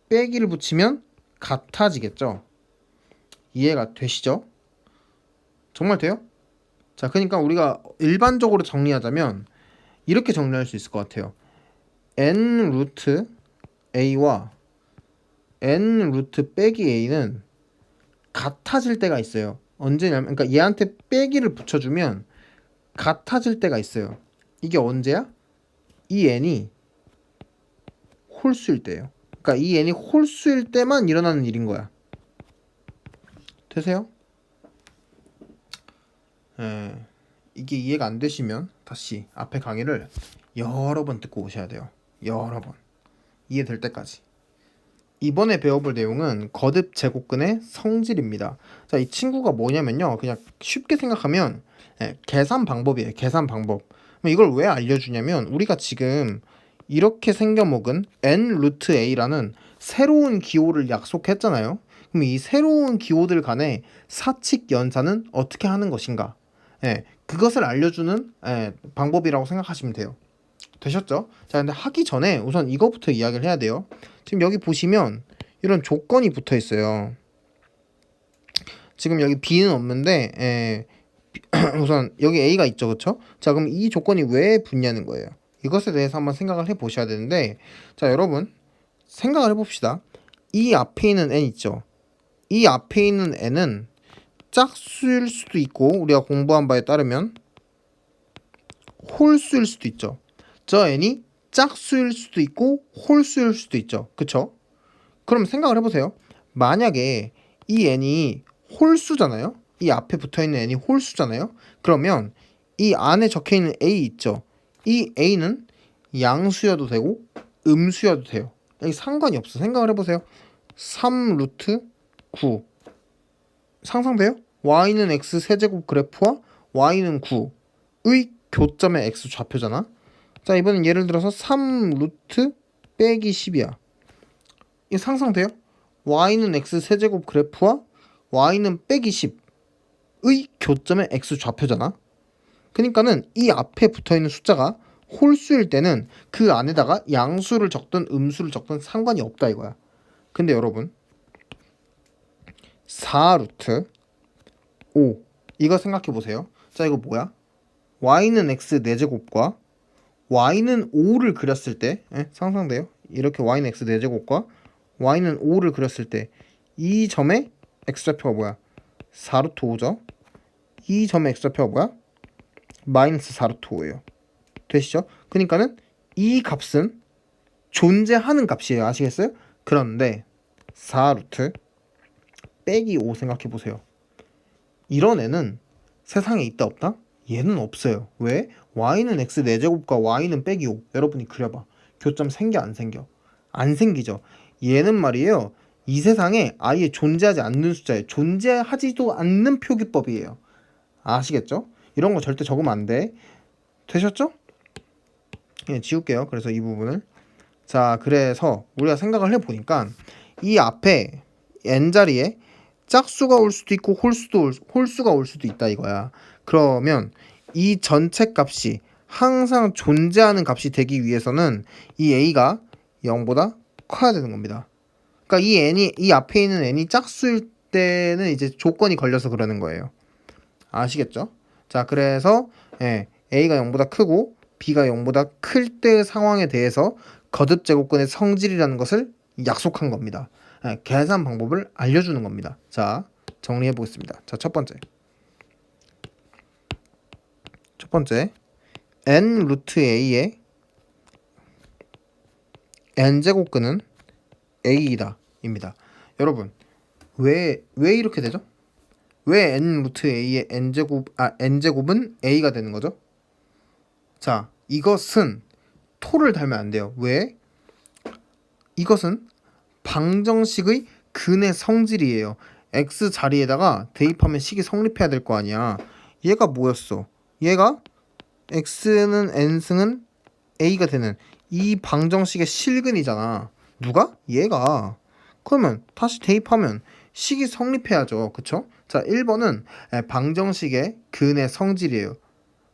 빼기를 붙이면 같아지겠죠. 이해가 되시죠? 정말 돼요? 자, 그러니까 우리가 일반적으로 정리하자면 이렇게 정리할 수 있을 것 같아요. n 루트 a와 n 루트 빼기 a는 같아질 때가 있어요. 언제냐면, 그러니까 얘한테 빼기를 붙여주면 같아질 때가 있어요. 이게 언제야? 이 n이 홀수일 때예요. 그러니까 이 n이 홀수일 때만 일어나는 일인 거야. 되세요? 이게 이해가 안 되시면 다시 앞에 강의를 여러 번 듣고 오셔야 돼요. 여러 번. 이해될 때까지. 이번에 배워볼 내용은 거듭 제곱근의 성질입니다. 자, 이 친구가 뭐냐면요. 그냥 쉽게 생각하면 계산 방법이에요. 계산 방법. 이걸 왜 알려주냐면 우리가 지금 이렇게 생겨먹은 n 루트 a라는 새로운 기호를 약속했잖아요. 그럼 이 새로운 기호들 간의 사칙 연산은 어떻게 하는 것인가? 그것을 알려주는 방법이라고 생각하시면 돼요. 되셨죠? 자, 근데 하기 전에 우선 이거부터 이야기를 해야 돼요. 지금 여기 보시면 이런 조건이 붙어 있어요. 지금 여기 b는 없는데 우선 여기 a가 있죠, 그렇죠? 자, 그럼 이 조건이 왜 붙냐는 거예요. 이것에 대해서 한번 생각을 해보셔야 되는데, 자, 여러분 생각을 해봅시다. 이 앞에 있는 n 있죠? 이 앞에 있는 n은 짝수일 수도 있고 우리가 공부한 바에 따르면 홀수일 수도 있죠. 저 n이 짝수일 수도 있고 홀수일 수도 있죠. 그쵸? 그럼 생각을 해보세요. 만약에 이 n이 홀수잖아요. 이 앞에 붙어있는 n이 홀수잖아요. 그러면 이 안에 적혀있는 A 있죠. 이 A는 양수여도 되고 음수여도 돼요. 여기 상관이 없어. 생각을 해보세요. 3 루트 9 상상돼요? y는 x 세제곱 그래프와 y는 9의 교점의 x 좌표잖아. 자, 이번엔 예를 들어서 3 루트 빼기 10이야. 이거 상상돼요? y는 x 세제곱 그래프와 y는 빼기 10의 교점의 x 좌표잖아. 그러니까는 이 앞에 붙어있는 숫자가 홀수일 때는 그 안에다가 양수를 적든 음수를 적든 상관이 없다 이거야. 근데 여러분 4 루트 5 이거 생각해 보세요. 자, 이거 뭐야? y는 x 4제곱과 y는 5를 그렸을 때 상상돼요? 이렇게 y는 x 4제곱과 y는 5를 그렸을 때 이 점의 x좌표가 뭐야? 4 루트 5죠. 이 점의 x좌표가 뭐야? 마이너스 4 루트 5예요. 되시죠? 그러니까는 이 값은 존재하는 값이에요. 아시겠어요? 그런데 4 루트 빼기 5 생각해 보세요. 이런 애는 세상에 있다 없다? 얘는 없어요. 왜? y는 x 4제곱과 y는 빼기 5. 여러분이 그려봐. 교점 생겨 안 생겨? 안 생기죠. 얘는 말이에요. 이 세상에 아예 존재하지 않는 숫자예요. 존재하지도 않는 표기법이에요. 아시겠죠? 이런 거 절대 적으면 안 돼. 되셨죠? 예, 지울게요. 그래서 이 부분을. 자, 그래서 우리가 생각을 해보니까 이 앞에 n자리에 짝수가 올 수도 있고 홀수가 올 수도 있다 이거야. 그러면 이 전체 값이 항상 존재하는 값이 되기 위해서는 이 a가 0보다 커야 되는 겁니다. 그러니까 이 앞에 있는 n이 짝수일 때는 이제 조건이 걸려서 그러는 거예요. 아시겠죠? 자, 그래서 a가 0보다 크고 b가 0보다 클 때의 상황에 대해서 거듭 제곱근의 성질이라는 것을 약속한 겁니다. 계산 방법을 알려주는 겁니다. 자, 정리해 보겠습니다. 자, 첫 번째 n 루트 a의 n 제곱근은 a이다 입니다. 여러분 왜 이렇게 되죠? 왜 n 루트 a의 n 제곱은 a가 되는 거죠? 자, 이것은 토를 달면 안 돼요. 왜? 이것은 방정식의 근의 성질이에요. x 자리에다가 대입하면 식이 성립해야 될 거 아니야. 얘가 뭐였어? 얘가 x는 n승은 a가 되는 이 방정식의 실근이잖아. 누가? 얘가. 그러면 다시 대입하면 식이 성립해야죠. 그쵸? 자, 1번은 방정식의 근의 성질이에요.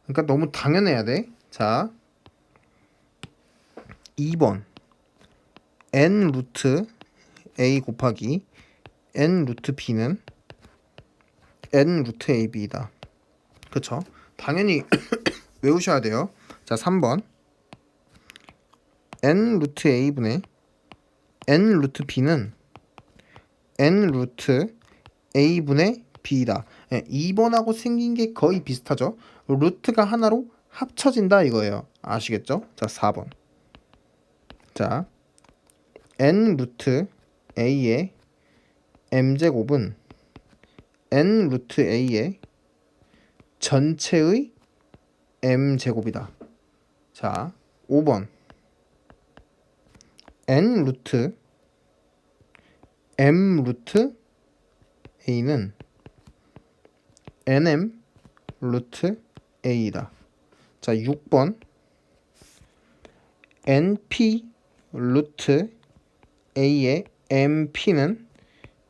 그러니까 너무 당연해야 돼. 자, 2번 n 루트 a 곱하기 n 루트 b는 n 루트 ab이다. 그쵸? 당연히 외우셔야 돼요. 자, 3번 n 루트 a분의 n 루트 b는 n 루트 a분의 b이다. 2번하고 생긴 게 거의 비슷하죠. 루트가 하나로 합쳐진다 이거예요. 아시겠죠? 자, 4번. 자, n 루트 a의 m제곱은 n 루트 a의 전체의 m제곱이다. 자, 5번 n 루트 m 루트 a는 nm 루트 a이다. 자, 6번 np 루트 a의 mp는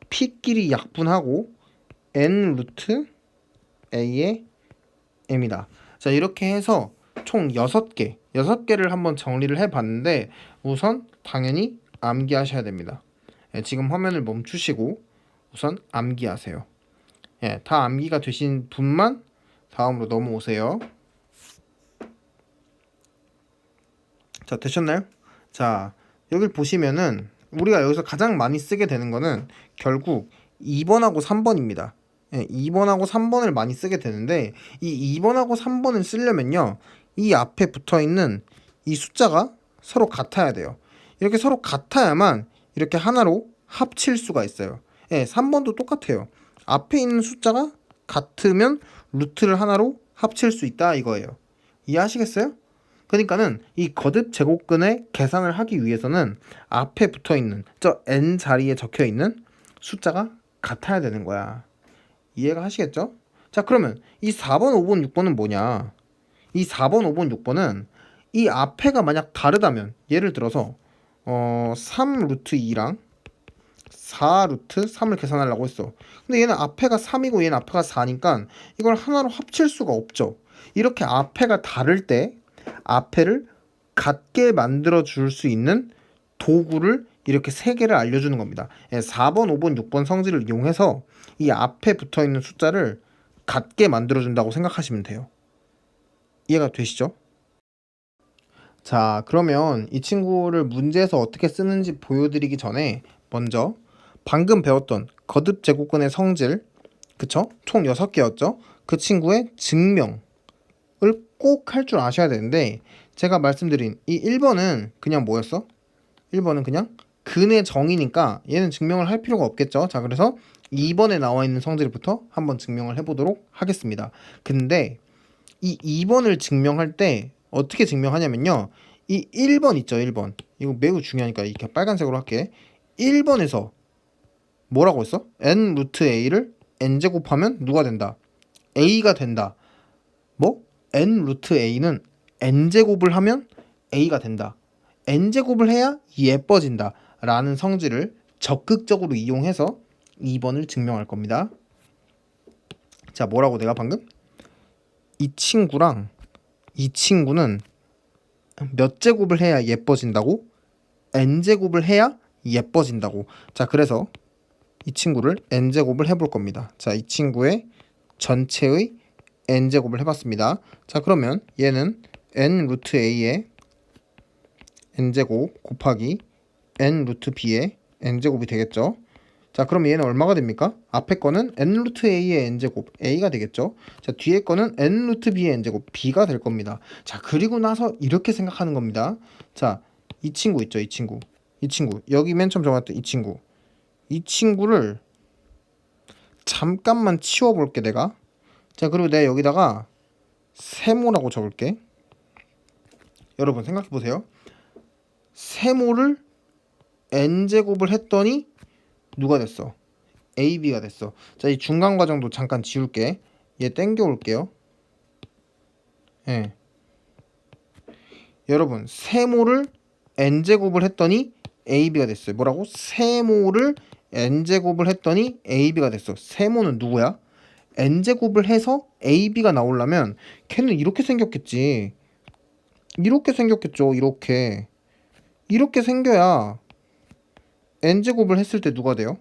p끼리 약분하고 n 루트 a의 m이다. 자, 이렇게 해서 총 6개를 한번 정리를 해봤는데 우선 당연히 암기하셔야 됩니다. 지금 화면을 멈추시고 우선 암기하세요. 다 암기가 되신 분만 다음으로 넘어오세요. 자, 되셨나요? 자, 여기 보시면은 우리가 여기서 가장 많이 쓰게 되는 거는 결국 2번하고 3번입니다. 2번하고 3번을 많이 쓰게 되는데 이 2번하고 3번을 쓰려면요, 이 앞에 붙어있는 이 숫자가 서로 같아야 돼요. 이렇게 서로 같아야만 이렇게 하나로 합칠 수가 있어요. 3번도 똑같아요. 앞에 있는 숫자가 같으면 루트를 하나로 합칠 수 있다 이거예요. 이해하시겠어요? 그러니까는 이 거듭 제곱근의 계산을 하기 위해서는 앞에 붙어있는 저 n 자리에 적혀있는 숫자가 같아야 되는 거야. 이해가 하시겠죠? 자, 그러면 이 4번, 5번, 6번은 뭐냐? 이 4번, 5번, 6번은 이 앞에가 만약 다르다면, 예를 들어서 3 루트 2랑 4 루트 3을 계산하려고 했어. 근데 얘는 앞에가 3이고 얘는 앞에가 4니까 이걸 하나로 합칠 수가 없죠. 이렇게 앞에가 다를 때 앞에를 같게 만들어 줄 수 있는 도구를 이렇게 세 개를 알려주는 겁니다. 4번, 5번, 6번 성질을 이용해서 이 앞에 붙어 있는 숫자를 같게 만들어 준다고 생각하시면 돼요. 이해가 되시죠? 자, 그러면 이 친구를 문제에서 어떻게 쓰는지 보여드리기 전에 먼저 방금 배웠던 거듭 제곱근의 성질, 그쵸? 총 6개였죠? 그 친구의 증명을 꼭 할 줄 아셔야 되는데, 제가 말씀드린 이 1번은 그냥 뭐였어? 1번은 그냥 근의 정의니까 얘는 증명을 할 필요가 없겠죠. 자, 그래서 2번에 나와 있는 성질부터 한번 증명을 해보도록 하겠습니다. 근데 이 2번을 증명할 때 어떻게 증명하냐면요, 이 1번 있죠. 1번 이거 매우 중요하니까 이렇게 빨간색으로 할게. 1번에서 뭐라고 했어? n 루트 a를 n 제곱하면 누가 된다? a가 된다. 뭐? n 루트 a는 n 제곱을 하면 a가 된다. n 제곱을 해야 예뻐진다 라는 성질을 적극적으로 이용해서 2번을 증명할 겁니다. 자, 뭐라고 내가 방금? 이 친구랑 이 친구는 몇 제곱을 해야 예뻐진다고? n 제곱을 해야 예뻐진다고. 자, 그래서 이 친구를 n 제곱을 해볼 겁니다. 자, 이 친구의 전체의 n 제곱을 해봤습니다. 자, 그러면 얘는 n 루트 a의 n 제곱 곱하기 n 루트 b의 n 제곱이 되겠죠. 자, 그럼 얘는 얼마가 됩니까? 앞에 거는 n 루트 a의 n 제곱 a가 되겠죠. 자, 뒤에 거는 n 루트 b의 n 제곱 b가 될 겁니다. 자, 그리고 나서 이렇게 생각하는 겁니다. 자, 이 친구 있죠. 이 친구 여기 맨 처음 정했던 이 친구를 잠깐만 치워볼게 내가. 자, 그리고 내가 여기다가 세모라고 적을게. 여러분 생각해보세요. 세모를 n제곱을 했더니 누가 됐어? AB가 됐어. 자, 이 중간 과정도 잠깐 지울게. 얘 땡겨 올게요. 예. 여러분, 세모를 n제곱을 했더니 AB가 됐어요. 뭐라고? 세모를 n제곱을 했더니 AB가 됐어. 세모는 누구야? n제곱을 해서 AB가 나오려면 걔는 이렇게 생겼겠지. 이렇게 생겼겠죠. 이렇게 생겨야 n제곱을 했을 때 누가 돼요?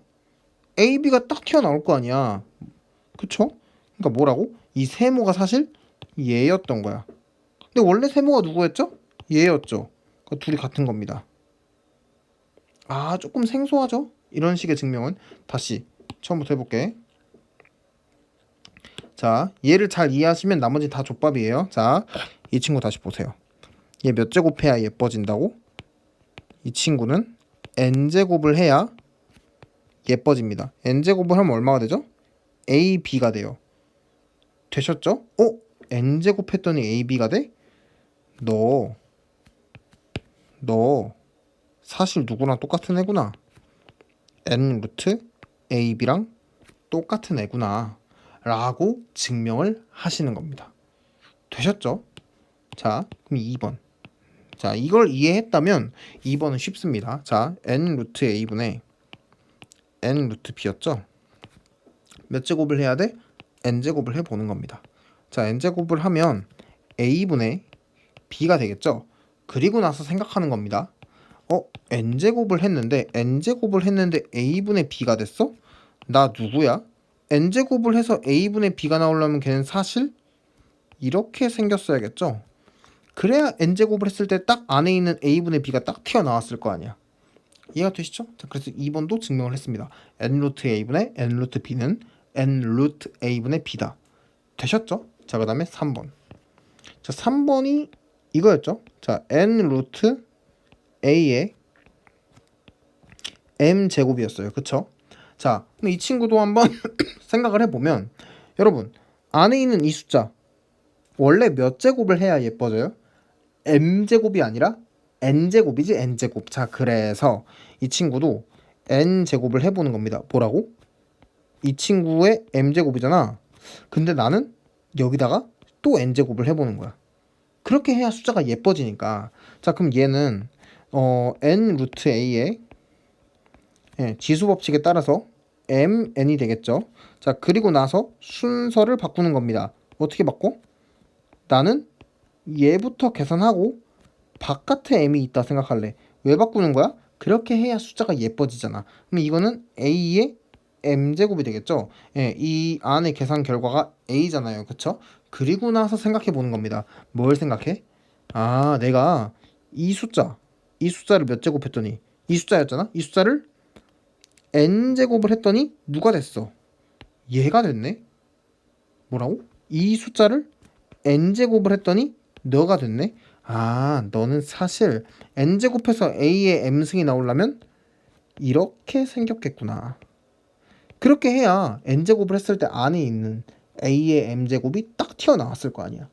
AB가 딱 튀어나올 거 아니야. 그쵸? 그러니까 뭐라고? 이 세모가 사실 얘였던 거야. 근데 원래 세모가 누구였죠? 얘였죠. 그러니까 둘이 같은 겁니다. 아, 조금 생소하죠? 이런 식의 증명은 다시 처음부터 해볼게. 자, 얘를 잘 이해하시면 나머지 다 족밥이에요. 자, 이 친구 다시 보세요. 얘 몇 제곱해야 예뻐진다고? 이 친구는 n제곱을 해야 예뻐집니다. n제곱을 하면 얼마가 되죠? ab가 돼요. 되셨죠? n제곱 했더니 ab가 돼? 너 사실 누구랑 똑같은 애구나. n 루트 ab랑 똑같은 애구나 라고 증명을 하시는 겁니다. 되셨죠? 자, 그럼 2번. 자, 이걸 이해했다면 2번은 쉽습니다. 자, n 루트 a분의 n 루트 b였죠? 몇 제곱을 해야 돼? n제곱을 해보는 겁니다. 자, n제곱을 하면 a분의 b가 되겠죠? 그리고 나서 생각하는 겁니다. n제곱을 했는데 a분의 b가 됐어? 나 누구야? n제곱을 해서 a분의 b가 나오려면 걔는 사실 이렇게 생겼어야겠죠? 그래야 n제곱을 했을 때 딱 안에 있는 a분의 b가 딱 튀어나왔을 거 아니야. 이해가 되시죠? 자, 그래서 2번도 증명을 했습니다. n 루트 a분의 n 루트 b는 n 루트 a분의 b다. 되셨죠? 자, 그 다음에 3번. 자, 3번이 이거였죠? 자, n 루트 a의 m 제곱이었어요. 그쵸? 자, 그럼 이 친구도 한번 생각을 해보면, 여러분 안에 있는 이 숫자 원래 몇 제곱을 해야 예뻐져요? m제곱이 아니라 n제곱이지, n제곱. 자, 그래서 이 친구도 n제곱을 해보는 겁니다. 뭐라고? 이 친구의 m제곱이잖아. 근데 나는 여기다가 또 n제곱을 해보는 거야. 그렇게 해야 숫자가 예뻐지니까. 자, 그럼 얘는 n 루트 a의 지수 법칙에 따라서 mn이 되겠죠. 자, 그리고 나서 순서를 바꾸는 겁니다. 어떻게 바꿔? 나는 얘부터 계산하고 바깥에 m이 있다 생각할래. 왜 바꾸는 거야? 그렇게 해야 숫자가 예뻐지잖아. 그럼 이거는 a의 m제곱이 되겠죠. 예, 이 안의 계산 결과가 a잖아요. 그쵸? 그리고 나서 생각해 보는 겁니다. 뭘 생각해? 아, 내가 이 숫자를 몇 제곱했더니 이 숫자였잖아. 이 숫자를 n제곱을 했더니 누가 됐어? 얘가 됐네. 뭐라고? 이 숫자를 n제곱을 했더니 너가 됐네. 아, 너는 사실 n제곱해서 a의 m승이 나오려면 이렇게 생겼겠구나. 그렇게 해야 n제곱을 했을 때 안에 있는 a의 m제곱이 딱 튀어나왔을 거 아니야.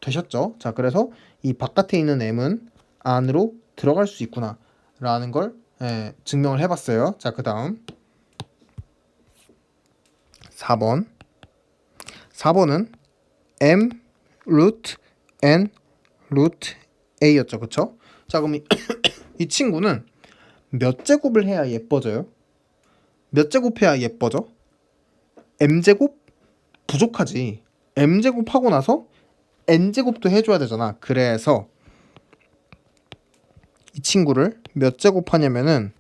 되셨죠? 자, 그래서 이 바깥에 있는 m은 안으로 들어갈 수 있구나 라는 걸 증명을 해봤어요. 자, 그 다음 4번 4번은 m 루트 n 루트 a였죠. 그쵸? 자, 그럼 이 친구는 몇 제곱을 해야 예뻐져요? 몇 제곱 해야 예뻐져? m제곱? 부족하지. m제곱 하고 나서 n제곱도 해줘야 되잖아. 그래서 이 친구를 몇 제곱 하냐면은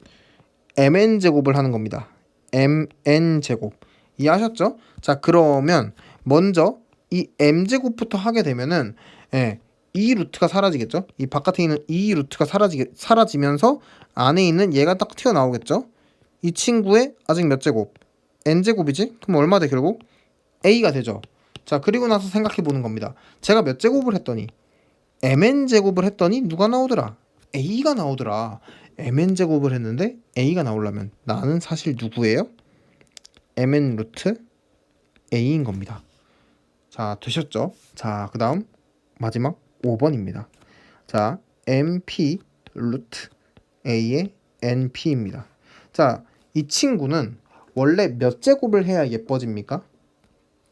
mn제곱을 하는 겁니다. mn제곱. 이해하셨죠? 자, 그러면 먼저 이 m제곱부터 하게 되면은 이 루트가 사라지겠죠? 이 바깥에 있는 이 루트가 사라지면서 안에 있는 얘가 딱 튀어나오겠죠? 이 친구의 아직 몇 제곱? n제곱이지? 그럼 얼마 돼 결국? a가 되죠. 자, 그리고 나서 생각해 보는 겁니다. 제가 몇 제곱을 했더니 mn제곱을 했더니 누가 나오더라? a가 나오더라. mn제곱을 했는데 a가 나오려면 나는 사실 누구예요? mn 루트 a인 겁니다. 자, 되셨죠? 자, 그 다음 마지막 5번입니다. 자, mp 루트 a의 np입니다. 자, 이 친구는 원래 몇 제곱을 해야 예뻐집니까?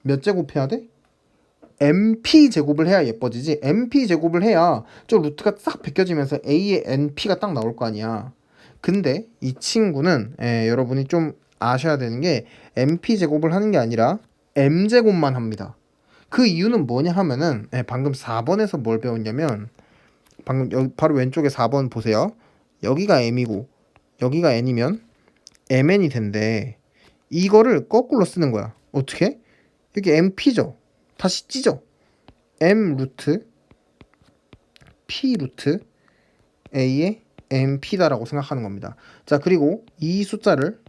몇 제곱 해야 돼? mp 제곱을 해야 예뻐지지. mp 제곱을 해야 저 루트가 싹 벗겨지면서 a의 np가 딱 나올 거 아니야. 근데 이 친구는 여러분이 좀 아셔야 되는 게 mp 제곱을 하는 게 아니라 m 제곱만 합니다. 그 이유는 뭐냐 하면은 방금 4번에서 뭘 배웠냐면 방금 여기 바로 왼쪽에 4번 보세요. 여기가 m이고 여기가 n이면 mn이 된대. 이거를 거꾸로 쓰는 거야. 어떻게? 여기 mp죠. 다시 찌죠. m 루트 p 루트 a의 mp다라고 생각하는 겁니다. 자, 그리고 이 숫자를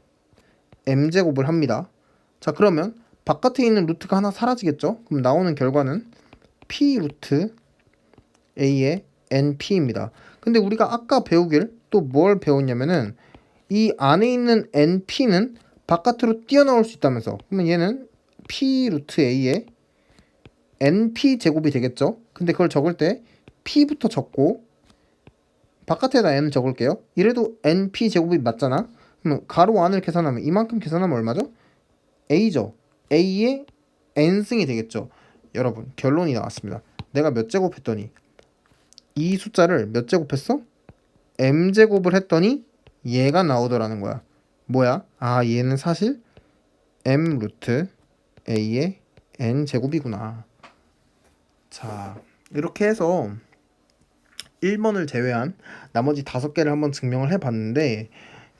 m제곱을 합니다. 자, 그러면 바깥에 있는 루트가 하나 사라지겠죠? 그럼 나오는 결과는 p 루트 a의 np입니다. 근데 우리가 아까 배우길 또 뭘 배웠냐면은 이 안에 있는 np는 바깥으로 뛰어나올 수 있다면서. 그러면 얘는 p 루트 a의 np 제곱이 되겠죠? 근데 그걸 적을 때 p부터 적고 바깥에다 n을 적을게요. 이래도 np 제곱이 맞잖아. 그럼 가로 안을 계산하면 이만큼 계산하면 얼마죠? a죠. a의 n승이 되겠죠. 여러분, 결론이 나왔습니다. 내가 몇 제곱 했더니 이 숫자를 몇 제곱했어? m제곱을 했더니 얘가 나오더라는 거야. 뭐야? 아, 얘는 사실 m 루트 a의 n제곱이구나. 자, 이렇게 해서 1번을 제외한 나머지 5개를 한번 증명을 해봤는데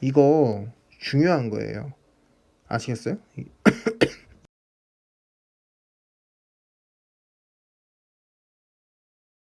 이거 중요한 거예요. 아시겠어요?